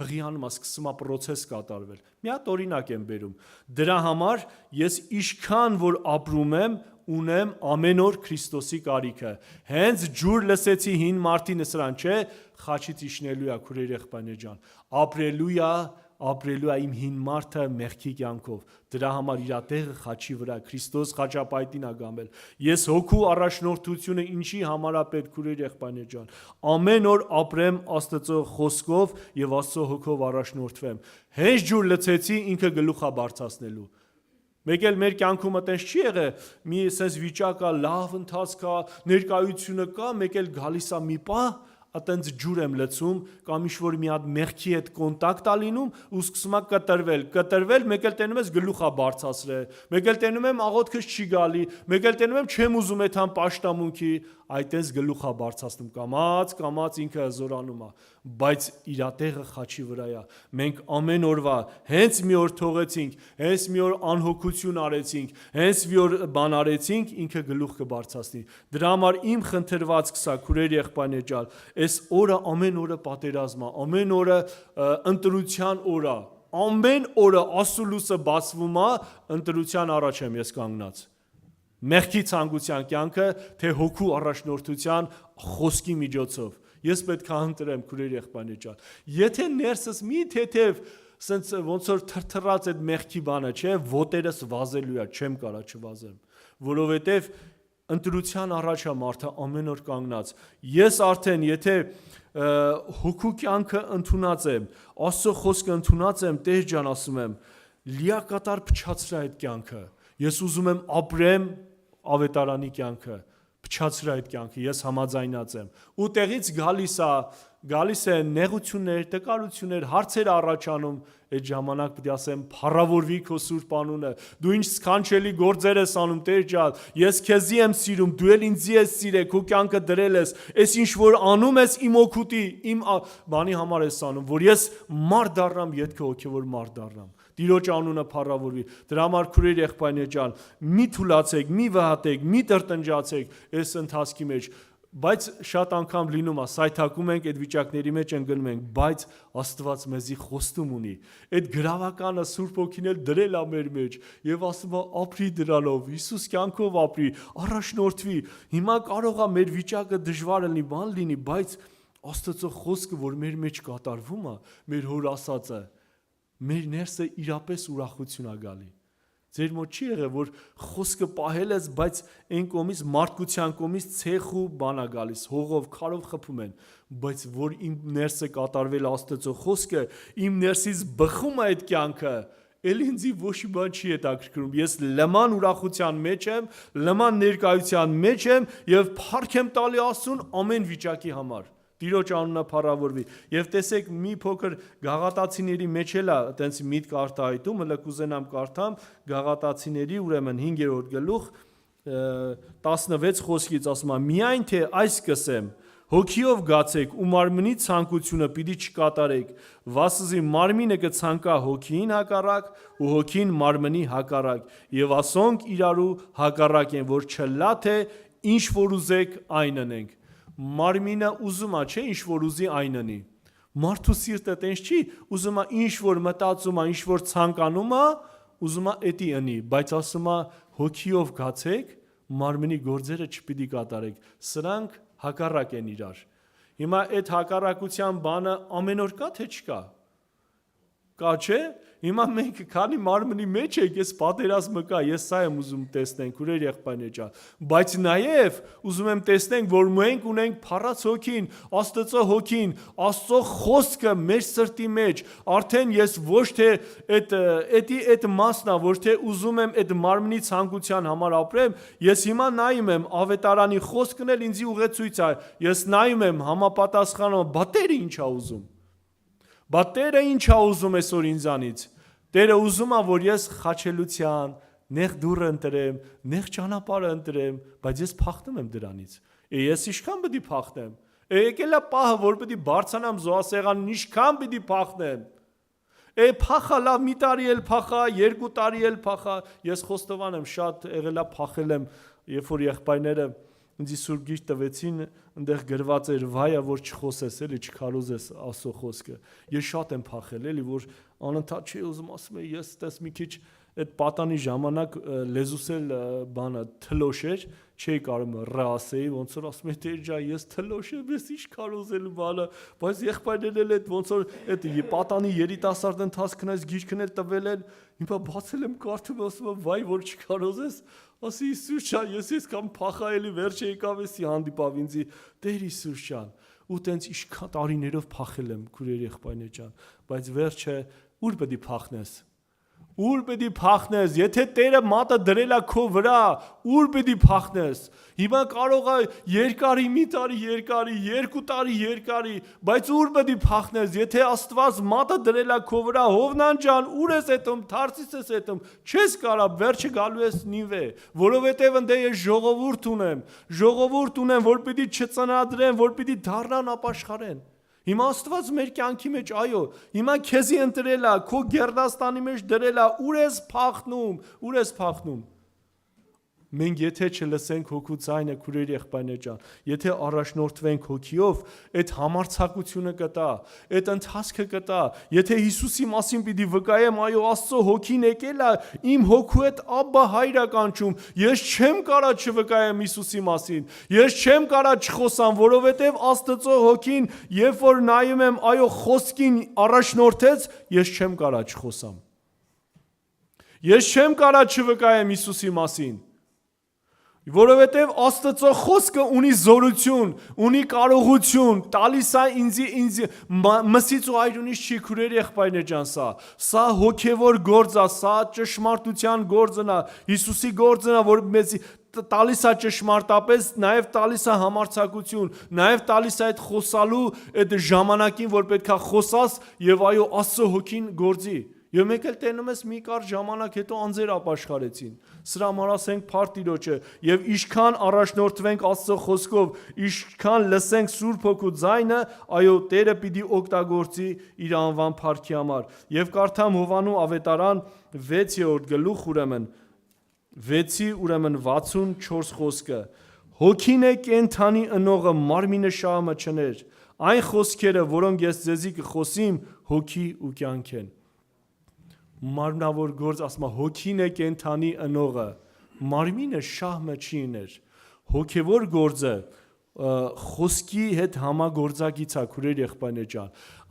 հղիանում է, սկսում է process կատարվել։ Մի հատ օրինակ եմ բերում։ Դրա համար ես ինչքան որ ապրում եմ, ունեմ ամեն օր Քրիստոսի կարիքը։ Հենց ջուր լսեցի հին մարդի նսրան, չէ, խաչից իջնելու է, քուրեր եղբայրներ ջան։ Ապրելու է իմ հին մարդը մեղքի կյանքով։ Դրա համար իր տեղը խաչի վրա Քրիստոս խաչապայտին է գամել։ Ես հոգու առաջնորդությունը ինչի համար է պետք, քուրեր եղբայրներ ջան։ Ամեն օր ապրեմ Աստծո խոսքով եւ Աստծո հոգով առաջնորդվեմ։ Հենց ջուր լցեցի, ինքը գլուխա բարձրացնելու։ Մեկ էլ մեր կյանքում այտենց չի եղել, մի sense վիճակ կա, լավ ընթացք կա, ներկայությունը կա, մեկ էլ գալիս է մի պահ, այտենց ջուր եմ լցում, կամ ինչ-որ մի հատ մեղքի հետ կոնտակտ ա լինում ու սկսում է կտրվել, մեկ էլ տենում ես գլուխա բարձրացրել, մեկ էլ տենում եմ աղոթքս չի գալի, մեկ էլ տենում եմ չեմ ուզում այդքան պաշտամունքի, այտենց գլուխա բարձրացնում, կամաց ինքը զորանում է, բայց իր տեղը խաչի վրա է։ Մենք ամեն օրվա հենց մի օր թողեցինք, հենց մի օր անհոգություն արեցինք, հենց մի օր բան արեցինք, ինքը գլուխ կբարձրացնի։ Դրա համար իմ խնդրվածքս է, քուրեր եղբայրներ ջան, այս օրը ամեն օրը պատերազմ է, ամեն օրը ընտրության օր է, ամեն օրը Աստծո լույսը բացվում է, ընտրության առաջ եմ ես կանգնած։ Մեղքի ցանկության կյանքը, թե հոգու առաջնորդության խոսքի միջոցով։ Ես պետք է ընտրեմ, քուրեր եղբայրներ ջան։ Եթե ներսս մի թեթև սենց ոնց որ թրթռած այդ մեղքի բանը, չէ, ոտերս վազելու է, չեմ կարա չվազեմ, որովհետև ընտրության առաջ է մարդը ամեն օր կանգնած։ Ես արդեն եթե հոգու կյանքը ընդունած եմ, Աստծո խոսքը ընդունած եմ, Տեր ջան ասում եմ, լիակատար փչացրա այդ կյանքը։ Ես ուզում եմ ապրեմ ավետարանի կյանքը, Փչացրա այդ կյանքը, ես համաձայնած եմ։ Ու տեղից գալիս է նեղություններ, տկարություններ, հարցեր առաջանում, այդ ժամանակ պետք է ասեմ, փառավորվի քո սուրբ անունը։ Դու ինչ սքանչելի գործեր ես անում, Տեր ջան, ես քեզի եմ սիրում, դու էլ ինձ ես սիրել, քո կյանքը դրել ես։ Այս ինչ որ անում ես իմ օգուտի, իմ բանի համար ես անում, որ ես մարդ դառնամ, յետքը հոգևոր մարդ դառնամ։ Տիրոջ անունը փառավորվի։ Դրա համար քուրեր եղբայրներ ջան, մի թուլացեք, մի վհատեք, մի տրտնջացեք այս ընթացքի մեջ, բայց շատ անգամ լինում է, սայթակում ենք, այդ վիճակների մեջ ընկնում ենք, բայց Աստված մեզի խոստում ունի։ Այդ գրավականը Սուրբ Հոգին էլ դրել է մեր մեջ եւ ասում է ապրի դրանով, Հիսուս կյանքով ապրի, առաջնորդվի։ Հիմա կարող է մեր վիճակը դժվար լինի, բան լինի, բայց Աստծո խոսքը, որ մեր մեջ կատարվում է, մեր հոր ասածը, մեր ներսը իրապես ուրախություն է գալի։ Ձեր մոտ չի եղել, որ խոսքը պահել ես, բայց այն կողմից մարդկության կողմից ցեխ ու բան է գալիս, հողով, քարով խփում են, բայց որ իմ ներսը կատարվել Աստծո խոսքը, իմ ներսից բխում է այդ կյանքը, էլ ինձի ոչ մի բան չի հետաքրքրում։ Ես լման ուրախության մեջ եմ, լման ներկայության մեջ եմ եւ փառք եմ տալի Աստծուն ամեն վիճակի համար։ Տիրոջ անունը փառավորվի։ Եվ տեսեք մի փոքր Գաղատացիների մեջ էլ է այտենց միտք արտահայտում, հələ կուզենամ կարդամ Գաղատացիների ուրեմն 5-րդ գլուխ 16 խոսքից ասում է. «Միայն թե այս կսեմ, հոգիով գացեք ու մարմնի ցանկությունը պիտի չկատարեք, վասզի մարմինը կցանկա հոգին հակառակ ու հոգին մարմնի հակառակ, եւ ասոնք իրարու հակառակ են, որ չլա թե ինչ որ ուզեք այն անենք»։ Մարմինը ուզում է, չէ, ինչ որ ուզի այն անի։ Մարդու սիրտը տենց չի, ուզում է ինչ որ մտածում է, ինչ որ ցանկանում է, ուզում է էդի անի, բայց ասում է հոգիով գացեք, մարմնի գործերը չպիտի կատարեք։ Սրանք հակառակ են իրար։ Հիմա այդ հակառակության բանը ամեն օր կա թե չկա։ Կա չէ։ Հիմա մենք քանի մարմնի մեջ ենք, ես պատերազմը կա, ես սա եմ ուզում տեսնենք, քուրեր եղբայրներ ջան, բայց նաև ուզում եմ տեսնենք, որ մենք ունենք փառած հոգին, Աստծո հոգին, Աստծո խոսքը մեր սրտի մեջ, արդեն ես ոչ թե այդ մասն է, որ թե ուզում եմ այդ մարմնի ցանկության համար ապրեմ, ես հիմա նայում եմ ավետարանի խոսքն էլ ինձի ուղեցույց է, ես նայում եմ համապատասխանում, բա Տերը ինչ է ուզում։ Բա Տերը ինչ է ուզում այսօր ինձանից։ Տերը ուզում է, որ ես խաչելության, նեղ դուռը ընտրեմ, նեղ ճանապարհը ընտրեմ, բայց ես փախնում եմ դրանից։ Ես ինչքան պետք է փախնեմ։ Եկել է պահը, որ պետք է բարձրանամ զոհասեղանին, ինչքան պետք է փախնեմ։ Փախա լավ, մի տարի էլ փախա, 2 տարի էլ փախա։ Ես խոստովան եմ, շատ եղել է փախել եմ, երբ որ եղբայրները ինձ Սուրբ Գիրք տվեցին, այնտեղ գրված էր վայա, որ չխոսես, էլի չքարոզես Աստծո խոսքը։ Ես շատ եմ փախել, էլի, որ անընդհատ չի ուզում ասում եմ, ես տես մի քիչ այդ պատանի ժամանակ լեզուս էլ բանը թլոշ էր, չէի կարող ռ ասեի, ոնց որ ասում եմ, Տեր ջան, ես թլոշ եմ, ես ինչ քարոզելու բանը, բայց եղբայրներն էլ այդ ոնց որ այդ պատանի երիտասարդ ընթացքն այս գիրքն էլ տվել են, հիմա բացել եմ կարդում, ասում եմ, վայ, որ չքարոզես, ասի Հիսուս ջան, ես կամ փախա էլի վերջը եկավ էսի հանդիպավ ինձի, Տեր Հիսուս ջան, ու տենց ինչքան տարիներով փախել եմ, քուրեր եղբայրներ ջան, բայց վերջը ուր պետք է փախնես։ Ուր պետք է փախնես, եթե Տերը մատը դրել է քո վրա, ուր պետք է փախնես։ Հիմա կարող է երկարի, մի տարի երկարի, 2 տարի երկարի, բայց ուր պետք է փախնես, եթե Աստված մատը դրել է քո վրա, Հովնան ջան, ուր ես այդում, Թարսիս ես այդում, չես կարա, վերջը գալու ես Նիվե, որովհետև ընդ ես ժողովուրդ ունեմ, որ պիտի չծնադրեն, որ պիտի դառնան ապաշխարեն։ Հիմա Աստված մեր կյանքի մեջ, այո, հիմա քեզի ընտրել է, քո գերդաստանի մեջ դրել է, ուր ես փախնում։ Մենք եթե չլսենք հոգու ձայնը, քուրեր եղբայրներ ջան, եթե առաջնորդվենք հոգիով, այդ համարձակությունը կտա, այդ ընթացքը կտա, եթե Հիսուսի մասին պիտի վկայեմ, այո, Աստծո հոգին եկել է, իմ հոգու հետ Աբբա հայր է կանչում, ես չեմ կարա չվկայեմ Հիսուսի մասին, ես չեմ կարա չխոսամ, որովհետև Աստծո հոգին, երբ որ նայում եմ, այո, խոսքին առաջնորդեց, ես չեմ կարա չխոսամ։ Ես չեմ կարա չվկայեմ Հիսուսի մասին։ Որովհետև Աստծո խոսքը ունի զորություն, ունի կարողություն, տալիս է ինձ մսից ու այրունից չի քուրեր եղբայրներ ջան սա հոգևոր գործ է, սա ճշմարտության գործն է, Հիսուսի գործն է, որ մեզ տալիս է ճշմարտապես, նաև տալիս է համարձակություն, նաև տալիս է այդ խոսալու այդ ժամանակին, որ պետքա խոսաս եւ այո Աստծո հոգին գործի։ Եվ մեկ էլ տենում ես մի կարճ ժամանակ հետո անձեր ապաշխարեցին։ Սրա համար ասենք փառք Տիրոջը եւ ինչքան առաջնորդվենք Աստծո խոսքով, ինչքան լսենք Սուրբ Հոգու ձայնը, այո Տերը պիտի օգտագործի իր անվան փառքի համար։ Եվ կարդամ Հովանու ավետարան 6-րդ գլուխ ուրեմն 6-ի ուրեմն 64 խոսքը։ Հոգին է կենթանի ընողը մարմինը շահը չներ։ Այն խոսքերը, որոնք ես ձեզի կխոսիմ, հոգի ու կյանք են։ Մարմնավոր գործ ասում է հոգին է կենթանի ընողը, մարմինը շահը չի ներ։ Հոգևոր գործը խոսքի հետ համագործակից է քուրեր եղբայրներ ջան։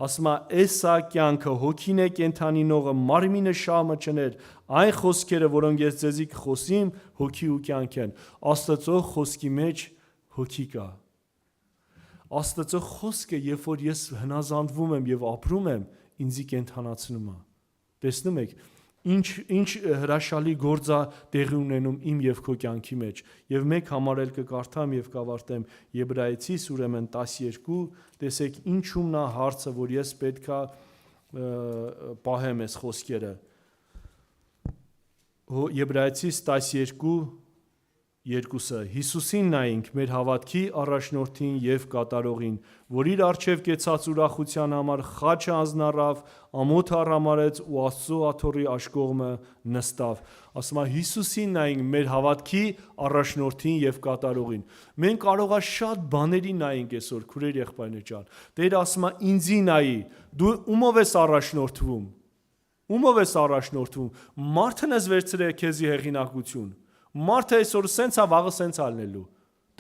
Ասում է էսա կյանքը հոգին է կենթանի ընողը, մարմինը շահը չներ։ Այն խոսքերը, որոնք ես ձեզի կխոսիմ, հոգի ու կյանք են։ Աստծո խոսքի մեջ հոգի կա։ Աստծո խոսքը, երբ որ ես հնազանդվում եմ եւ ապրում եմ, ինձի կենթանացնում է։ Տեսնում եք, ինչ հրաշալի գործ է տեղի ունենում իմ եւ քո կյանքի մեջ։ Եվ մեկ համար էլ կկարդամ եւ կավարտեմ Եբրայեցիս ուրեմն 12, տեսեք ինչումն է հարցը, որ ես պետքա պահեմ այս խոսքերը։ Եբրայեցիս 12:2 Հիսուսին նայենք մեր հավատքի առաջնորդին եւ կատարողին, որ իր արչեւ կեցած ուրախության համար խաչը անձնառավ, ամոթը առամարեց ու Աստծո աթոռի աշկողմը նստավ։ Ասում է Հիսուսին նայենք մեր հավատքի առաջնորդին եւ կատարողին։ Մենք կարող է շատ բաների նայենք այսօր քուրեր եղբայրներ ջան։ Տերը ասում է ինձի նայի, դու ումով ես առաջնորդվում։ Ումով ես առաջնորդվում։ Մարդն ես վերցրել քեզի հեղինակություն։ Մարդը այսօր սենց է, վաղը սենց ալնելու,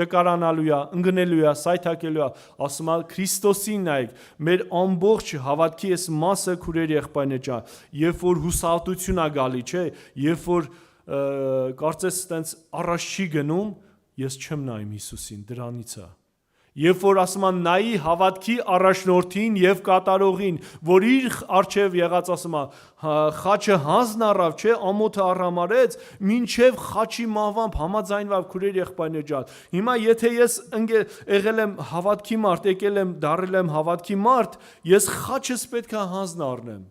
տկարանալու է, ընկնելու է, սայթակելու է, ասում է Քրիստոսին նայեք, մեր ամբողջ հավատքի այս մասը քուրեր եղբայրներ ջան, երբ որ հուսահատություն է գալի, չէ, երբ որ կարծես տենց առաջ չի գնում, ես չեմ նայում Հիսուսին, դրանից է։ Երբ որ ասում են նայի հավատքի առաջնորդին եւ կատարողին, որ իր արչեւ եղած ասում է խաչը հանձն առավ, չէ, ամոթը առամարեց, մինչեւ խաչի մահվամբ համաձայնվավ քուրեր եղբայրներ ջան։ Հիմա եթե ես եղել եմ հավատքի մարդ, եկել եմ դառել եմ հավատքի մարդ, ես խաչս պետք է հանձն առնեմ։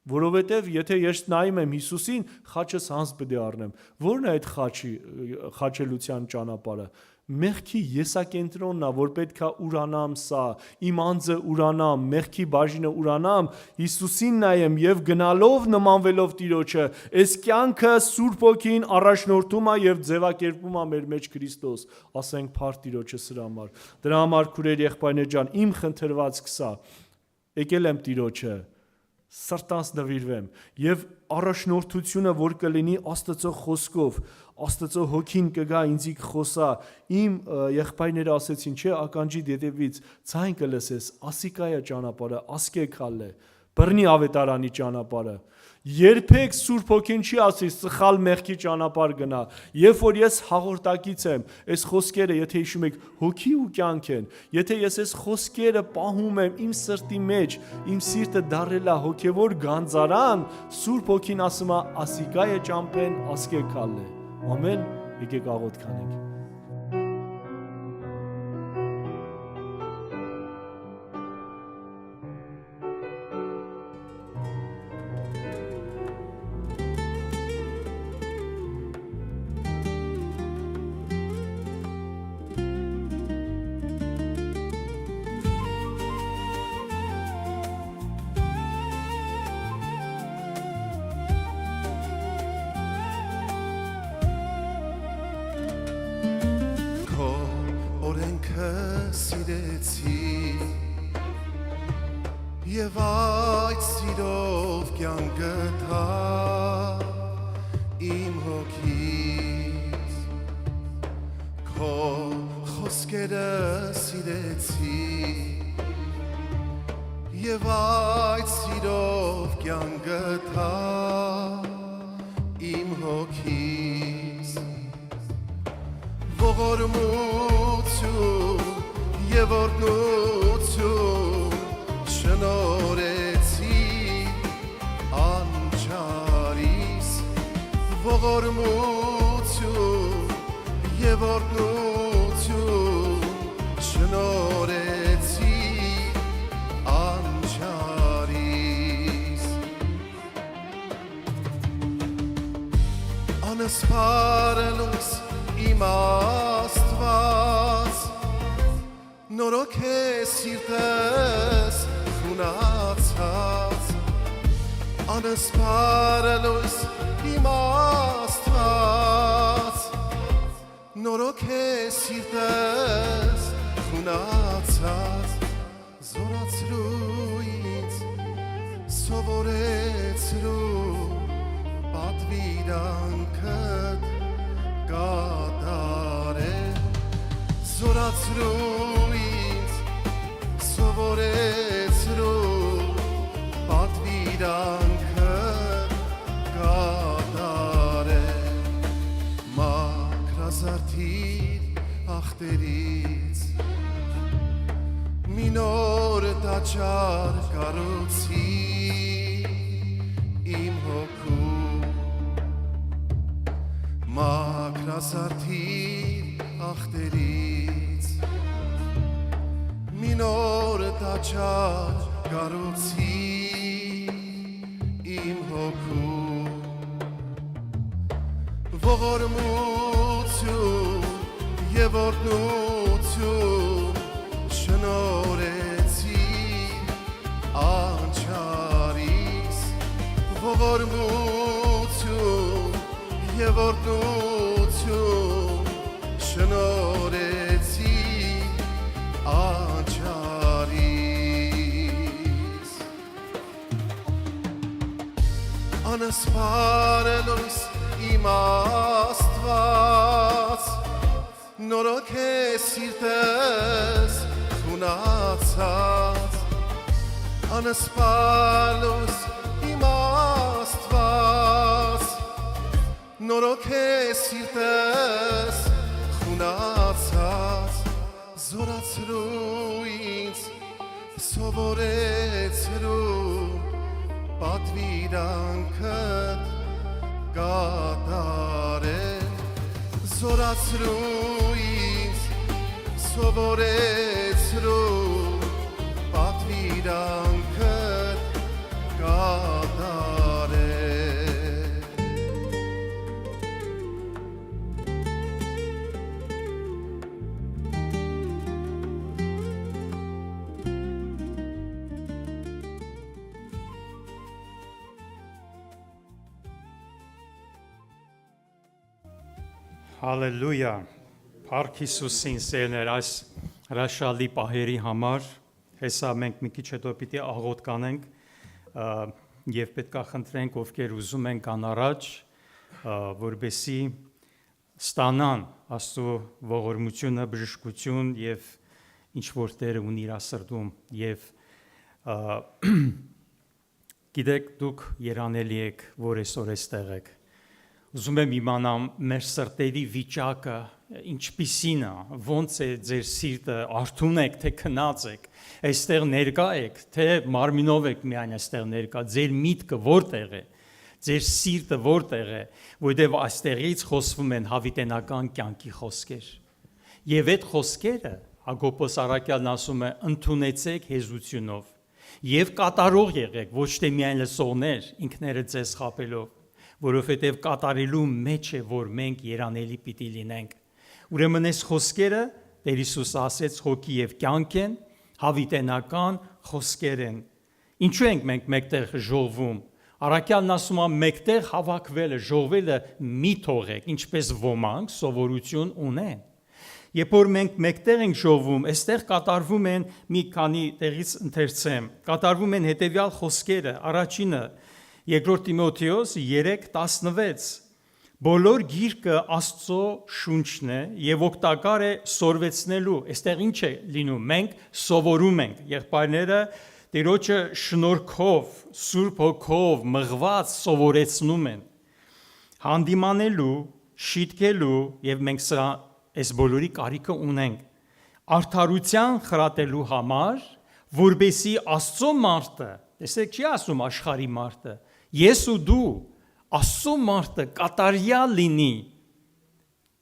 Որովհետև եթե ես նայում եմ Հիսուսին, խաչս հանձ պետք է առնեմ։ Ո՞րն է այդ խաչելության ճանապարհը։ Մեղքի եսակենտրոնն է, որ պետքա ուրանամ սա, իմ անձը ուրանամ, մեղքի բաժինը ուրանամ, Հիսուսին նայեմ եւ գնալով նմանվելով Տիրոջը, այս կյանքը Սուրբ Հոգին առաջնորդում է եւ ձևակերպում է մեր մեջ Քրիստոս։ Ասենք փառք Տիրոջը սրա համար։ Դրա համար քուրեր եղբայրներ ջան, իմ խնդրվածքս է, եկել եմ Տիրոջը, սրտանց նվիրվեմ եւ առաջնորդությունը որ կլինի Աստծո խոսքով, Աստծո հոգին կգա ինձի կխոսա, իմ եղբայրները ասեցին, չէ, ականջի դետևից ցայն կլսես, ասիկայա ճանապարհը, ասկե քալը, բռնի ավետարանի ճանապարհը։ Երբեք Սուրբ Հոգին չի ասի սխալ մեղքի ճանապարհ գնա։ Երբ որ ես հաղորդակից եմ, այս խոսքերը, եթե հիշում եք, հոգի ու կյանք են։ Եթե ես այս խոսքերը պահում եմ իմ սրտի մեջ, իմ սիրտը դառել է հոգևոր գանձարան, Սուրբ Հոգին ասում է ասիկայը ճամփեն, ասկե քալը։ Ամեն, եկեք աղոթ քանենք։ Եվ այդ սիրով կյանք գտա իմ հոգից քո խոսքերը սիրեցի Եվ այդ սիրով կյանք գտա իմ հոգից ողորմություն եւ օրհնություն շնորհեցի անչարիս ողորմություն եւ օրհնություն շնորհեցի անչարիս անսպարելուս իմ Աստված նորոգ է սիրտս խունացած անսպարելուս իմ Աստված նորոգ է սիրտս խունացած զորացրու ինձ սովորեցրու պատվիրանքդ կատարել զորացրու ինձ սովորեցրու պատվիրանքդ կատարել մաքրազարդիր ախտերից մի նոր տաճար կառուցի իմ հոգու մաքրազարդիր ախտերից մի նոր տաճար կառուցի իմ հոգու ողորմություն եւ օրհնություն շնորհեցի անչարիս ողորմություն եւ օրհնություն շնորհեցի անչարիս անսպարելուս իմ Աստված նորոգ է սիրտս խունացած անսպարելուս իմ Աստված նորոգ է սիրտս խունացած զորացրու ինձ սովորեցրու պատվիրանքդ կատարել զորացրու ինձ սովորեցրու պատվիրանքդ կատարել Հալելույա, Փառք Հիսուսին սերներ այս հրաշալի պահերի համար, հեսա մենք մի քիչ հետո պիտի աղոտ կանենք եւ պետք է խնդրենք ովքեր ուզում են կան առաջ, որբեսի ստանան Աստծո ողորմությունը, բժշկություն եւ ինչ որ Տերը ունի իր սրտում եւ գիտեք դուք երանելի եք, որ այսօր էստեղ եք Ուզում եմ իմանամ մեր սրտերի վիճակը ինչպիսին է, ոնց է ձեր սիրտը, արթուն եք, թե քնած եք, այստեղ ներկա եք, թե մարմինով եք միայն այստեղ ներկա, ձեր միտքը որտեղ է, ձեր սիրտը որտեղ է, որտեղ այստեղից խոսվում են հավիտենական կյանքի խոսքեր։ Եվ այդ խոսքերը Հակոբոս Առաքյալն ասում է, ընդունեցեք հեզությունով եւ կատարող եղեք, ոչ թե միայն լսողներ, ինքներդ ձեզ խաբելով որովհետև կատարելու մեջ է, որ մենք երանելի պիտի լինենք։ Ուրեմն այս խոսքերը Տեր Հիսուսը ասեց հոգի եւ կյանք են, հավիտենական խոսքեր են։ Ինչու ենք մենք մեկտեղ ժողվում։ Առաքյալն ասում է մեկտեղ հավաքվելը, ժողվելը մի թողեք, ինչպես ոմանք սովորություն ունեն։ Երբ որ մենք մեկտեղ ենք ժողվում, այստեղ կատարվում են մի քանի տեղից ընթերցեմ, կատարվում են հետևյալ խոսքերը, առաջինը Երկրորդ Տիմոթեոս 3:16 Բոլոր գիրկը Աստծո շունչն է եւ օգտակար է սորվեցնելու։ Այստեղ ինչ է լինում։ Մենք սովորում ենք, եղբայրները Տիրոջը շնորհքով, Սուրբ Հոգով մղված սովորեցնում են։ Հանդիմանելու, շիտկելու եւ մենք սրա այս բոլորի կարիքը ունենք։ Արդարության խրատելու համար, որբեսի Աստծո մարդը, տեսեք չի ասում աշխարհի մարդը, ես ու դու Աստծո մարդը կատարյալ լինի։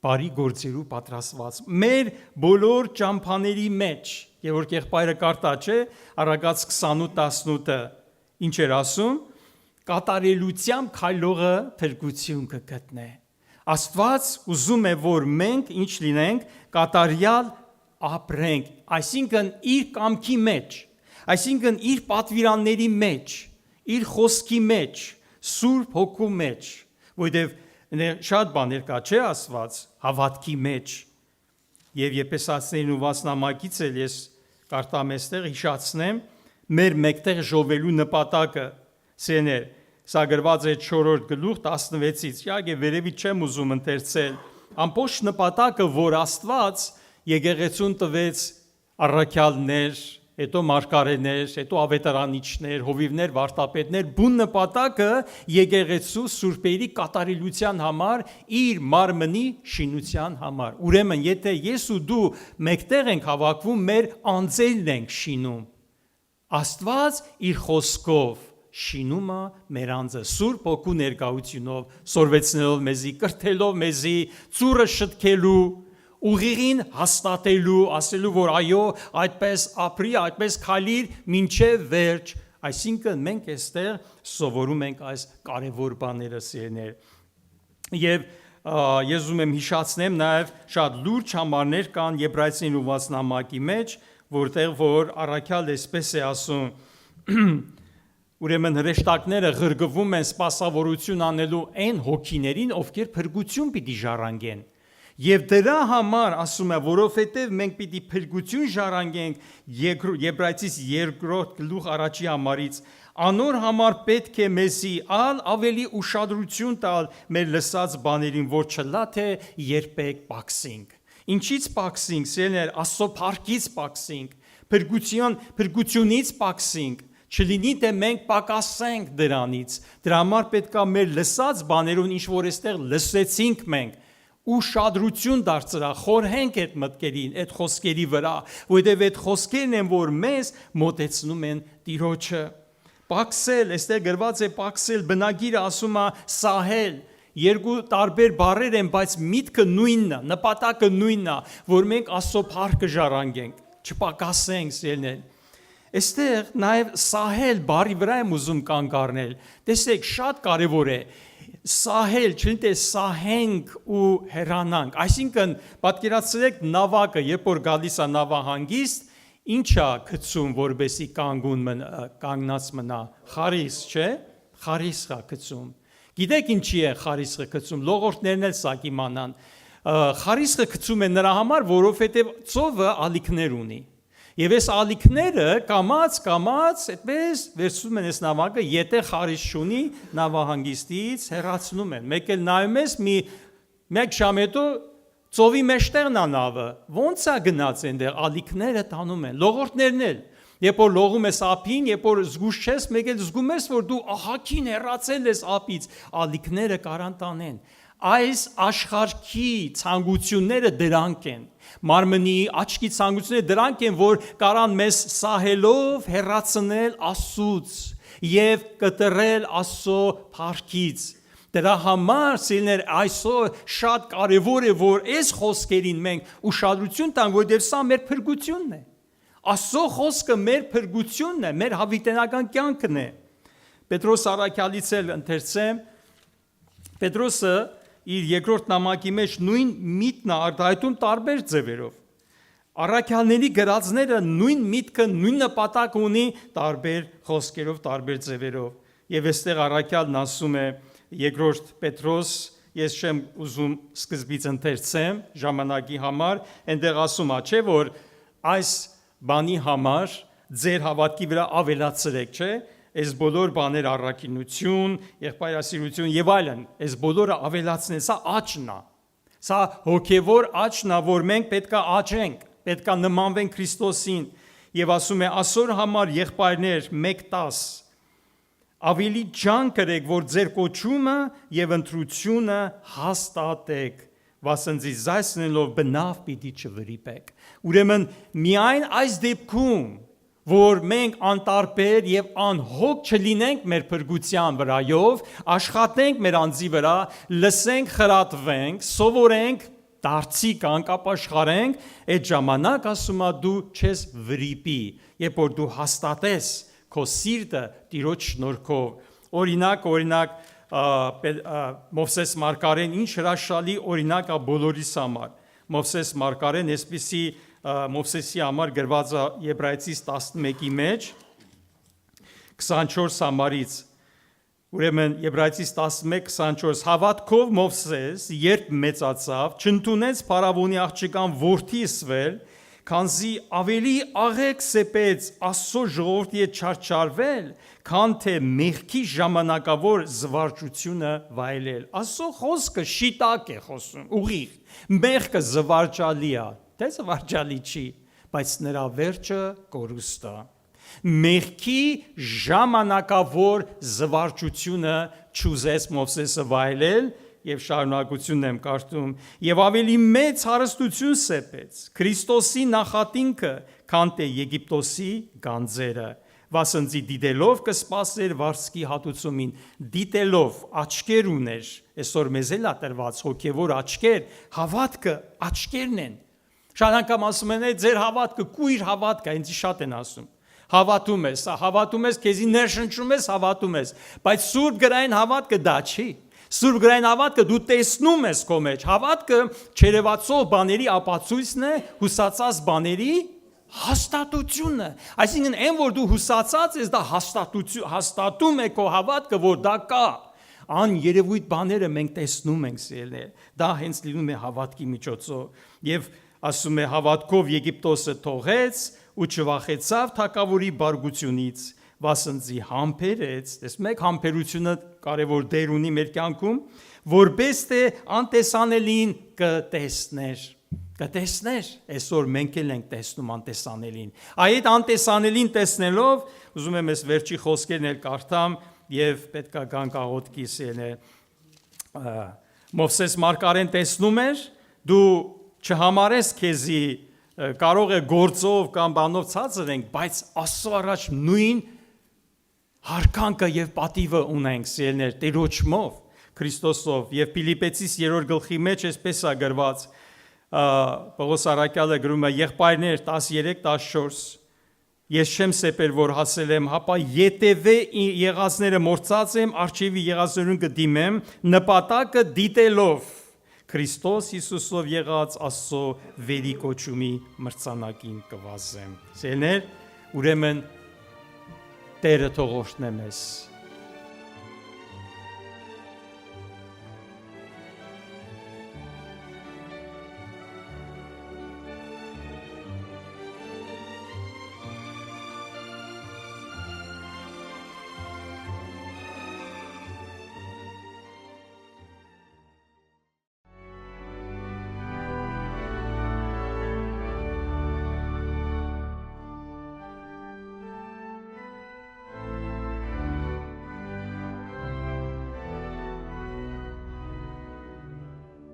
բարի գործերու պատրաստված։ Մեր բոլոր ճամփաների մեջ, Գևորգ եղբայրը կարտա չէ, Արագած 28:18-ը ինչ էր ասում, կատարելությամբ քայլողը փրկություն կգտնե։ Աստված ուզում է, որ մենք ինչ լինենք, կատարյալ ապրենք, այսինքն իր կամքի մեջ, այսինքն իր պատվիրանների մեջ, իր խոսքի մեջ, Սուրբ Հոգու մեջ, որովհետև շատ բաներ կա, չէ՞ ասված, հավատքի մեջ։ Եվ Եփեսացիներին ուված նամակից էլ ես կարտամ այստեղ հիշացնեմ, մեր մեկտեղ ժողովելու նպատակը, սեներ, սա գրված է 4-րդ գլուխ 16-ից, իհարկե վերևից չեմ ուզում ընթերցել, ամբողջ նպատակը, որ Աստված եկեղեցուն տվեց առաքյալներ, հետո մարգարեներ, հետո ավետարանիչներ, հովիվներ, վարդապետներ, բուն նպատակը եկեղեցու սուրբերի կատարելության համար, իր մարմնի շինության համար։ Ուրեմն, եթե ես ու դու մեկտեղ ենք հավաքվում, մեր անձերն ենք շինում։ Աստված իր խոսքով շինում է մեր անձը Սուրբ Հոգու ներկայությունով, սորվեցնելով մեզի, կրթելով մեզի, ծուռը շտկելու, ուղիղին հաստատելու, ասելու, որ այո, այդպես ապրի, այդպես քայլիր, մինչև վերջ, այսինքն մենք այստեղ սովորում ենք այս կարևոր բաները սիրներ։ Եւ ես ուզում եմ հիշացնեմ նաև շատ լուրջ համարներ կան Եբրայեցիներին ուված նամակի մեջ, որտեղ որ առաքյալ էսպես է ասում, ուրեմն հրեշտակները ղրգվում են սպասավորություն անելու այն հոգիներին, ովքեր փրկություն պիտի ժառանգեն։ Եվ դրա համար ասում է, որովհետև մենք պիտի փրկություն ժառանգենք Եբրայեցիս 2-րդ գլուխ 1-ի համարից, անոր համար պետք է մեզի ավելի ուշադրություն տալ մեր լսած բաներին, որ չլա թե երբեք պակսինք։ Ինչից պակսինք, սերներ, Աստծո փառքից պակսինք, փրկությունից պակսինք, չլինի թե մենք պակասենք դրանից։ Դրա համար պետք է մեր լսած բաներուն, ինչ որ այստեղ լսեցինք մենք, ուշադրություն դարձրա, խորհենք այդ մտքերին, այդ խոսքերի վրա, որովհետև այդ խոսքերն են, որ մեզ մոտեցնում են Տիրոջը։ Պակսել, այստեղ գրված է պակսել, բնագիրը ասում է սահել, երկու տարբեր բառեր են, բայց միտքը նույնն է, նպատակը նույնն է, որ մենք Աստծո փառքը ժառանգենք, չպակասենք սիրելիներ։ Այստեղ նաև սահել բառի վրա եմ ուզում կանգ առնել։ Տեսեք, շատ կարևոր է սահել, չէ՞ թե սահենք ու հեռանանք։ Այսինքն, պատկերացրեք նավակը, երբ որ գալիս է նավահանգիստ, ինչ է գցում, որբեսի կանգնած մնա, խարիս, չէ՞, խարիսխ է գցում։ Գիտեք ինչի է խարիսխը գցում, լողորդներն էլ սա կիմանան։ Խարիսխը գցում է նրա համար, որովհետև ծովը ալիքներ ունի։ Եվ այս ալիքները կամած, այդպես վերցնում են այս նավակը, եթե խարիս չունի, նավահանգիստից հեռացնում են։ Մեկ էլ նայում ես մեկ ժամ հետո ծովի մեջտեղն է նավը, ո՞նց է գնաց այնտեղ, ալիքները տանում են, լողորդներն էլ։ Երբ որ լողում ես ափին, երբ որ զգուշ ես, մեկ էլ զգում ես, որ դու ահագին հեռացել ես ափից, ալիքները կարան տանեն։ Այս աշխարհի ցանկությունները դրանք են։ Մարմնի աչքի ցանկությունները դրանք են, որ կարան մեզ սահելով հեռացնել Աստծուց եւ կտրել Աստծո փառքից։ Դրա համար սիրելիներ այսօր շատ կարևոր է, որ այս խոսքերին մենք ուշադրություն տանք, որովհետեւ սա մեր փրկությունն է։ Աստծո խոսքը մեր փրկությունն է, մեր հավիտենական կյանքն է։ Պետրոս առաքյալից էլ ընթերցեմ, Պետրոսը իր երկրորդ նամակի մեջ նույն միտքն է արտահայտում տարբեր ձևերով։ Առաքյալների գրածները նույն միտքը, նույն նպատակ ունի տարբեր խոսքերով, տարբեր ձևերով։ Եվ այստեղ առաքյալն ասում է երկրորդ Պետրոս, ես չեմ ուզում սկզբից ընթերցեմ ժամանակի համար, այնտեղ ասում է, չէ՞ որ այս բանի համար ձեր հավատքի վրա ավելացրեք, չէ՞։ Այս բոլոր բաներ առաքինություն, եղբայրասիրություն եւ այլն, այս բոլորը ավելացնել, սա աճն է։ Սա հոգեվոր աճն է, որ մենք պետքա աճենք, պետքա նմանվենք Քրիստոսին։ Եվ ասում է ասոր համար եղբայրներ 1:10 ավելի ջան կրեք, որ ձեր կոչումը եւ ընտրությունը հաստատեք, վասնզի զայսնելով բնավ պիտի չվրիպեք։ Ուրեմն միայն այս դեպքում որ մենք անտարբեր եւ անհոգ չլինենք մեր փրկության վրայով, աշխատենք մեր անձի վրա, լսենք, խրատվենք, սովորենք, դարձի կանկապաշխարենք, այդ ժամանակ ասում է դու չես վրիպի, երբ որ դու հաստատես քո սիրտը Տիրոջ շնորհքով։ Օրինակ Մովսես Մարգարեն ինչ հրաշալի օրինակ է բոլորիս համար։ Մովսես Մարգարեն այսպիսի Մովսեսի համար գրված է Եբրայեցիս 11-ի մեջ 24 համարից Ուրեմն Եբրայեցիս 11:24 հավատքով Մովսես երբ մեծացավ չընդունեց փարավոնի աղջկան որդի Իսրայել քանզի ավելի աղեկ սեպեց Աստծո ժողովրդի հետ չարչարվել քան թե մեղքի ժամանակավոր զվարճությունը վայելել Աստծո խոսքը շիտակ է խոսում ուղիղ մեղքը զվարճալի է Թե զվարճալի չի, բայց նրա վերջը կորուստ է։ Մեղքի ժամանակավոր զվարճությունը չուզեց Մովսեսը վայելել եւ շարունակությունն եմ կարդում եւ ավելի մեծ հարստություն սեպեց Քրիստոսի նախատինքը, քան թե Եգիպտոսի գանձերը։ Վասնձի դիտելով կսպասեր վարձքի հատուցումին, դիտելով աչքեր ուներ, այսօր մեզ էլ է տրված հոգևոր աչքեր, հավատքը աչքերն են։ Շատ անգամ ասում են, ձեր հավատքը կույր հավատք է, ինձ շատ են ասում։ Հավատում ես, հավատում ես, քեզի ներշնչում ես, հավատում ես, բայց սուրբ գրային հավատքը դա չի։ Սուրբ գրային հավատքը դու տեսնում ես քո մեջ, հավատքը չերևացող բաների ապացույցն է, հուսացած բաների հաստատությունը։ Այսինքն այն որ դու հուսացած ես, դա հաստատում է քո հավատքը, որ դա կա։ Աներևույթ բաները մենք տեսնում ենք սիրելիներ։ Դա հենց լինում է հավատքի միջոցով։ Եվ ասում է հավատքով Եգիպտոսը թողեց ու չվախեցավ թագավորի բարգությունից, վասնձի համբերեց, տեսնում եք համբերությունը կարևոր դեր ունի մեր կյանքում, որպես թե անտեսանելին կտեսներ։ Կտեսներ, այսօր մենք էլ ենք տեսնում անտեսանելին։ Այդ անտեսանելին տեսնելով, ուզում եմ ես վերջի խոսքերն էլ կարդամ եւ պետքա գանք աղոթքի սիրելիներ։ Մովսես Մարգարեն տեսնում էր, դու չհամարես քեզի կարող է գործով կամ բանով ցածր ենք, բայց Աստծո առաջ նույն հարկանքը եւ պատիվը ունենք սիրելիներ Տերոջմով, Քրիստոսով եւ Փիլիպեցիս 3-րդ գլխի մեջ այսպես է գրված Պողոս Արաքյալը գրում է եղբայրներ 13-14 Ես չեմ սեպեր որ հասել եմ, հապա ետևե եղածները մորցած եմ, արջևի եղածներուն կդիմեմ, նպատակը դիտելով Քրիստոս Հիսուսով եղած Աստծո վերի կոչումի մրցանակին կվազեմ։ Սիրելիներ, ուրեմն Տերը թող օրհնե մեզ։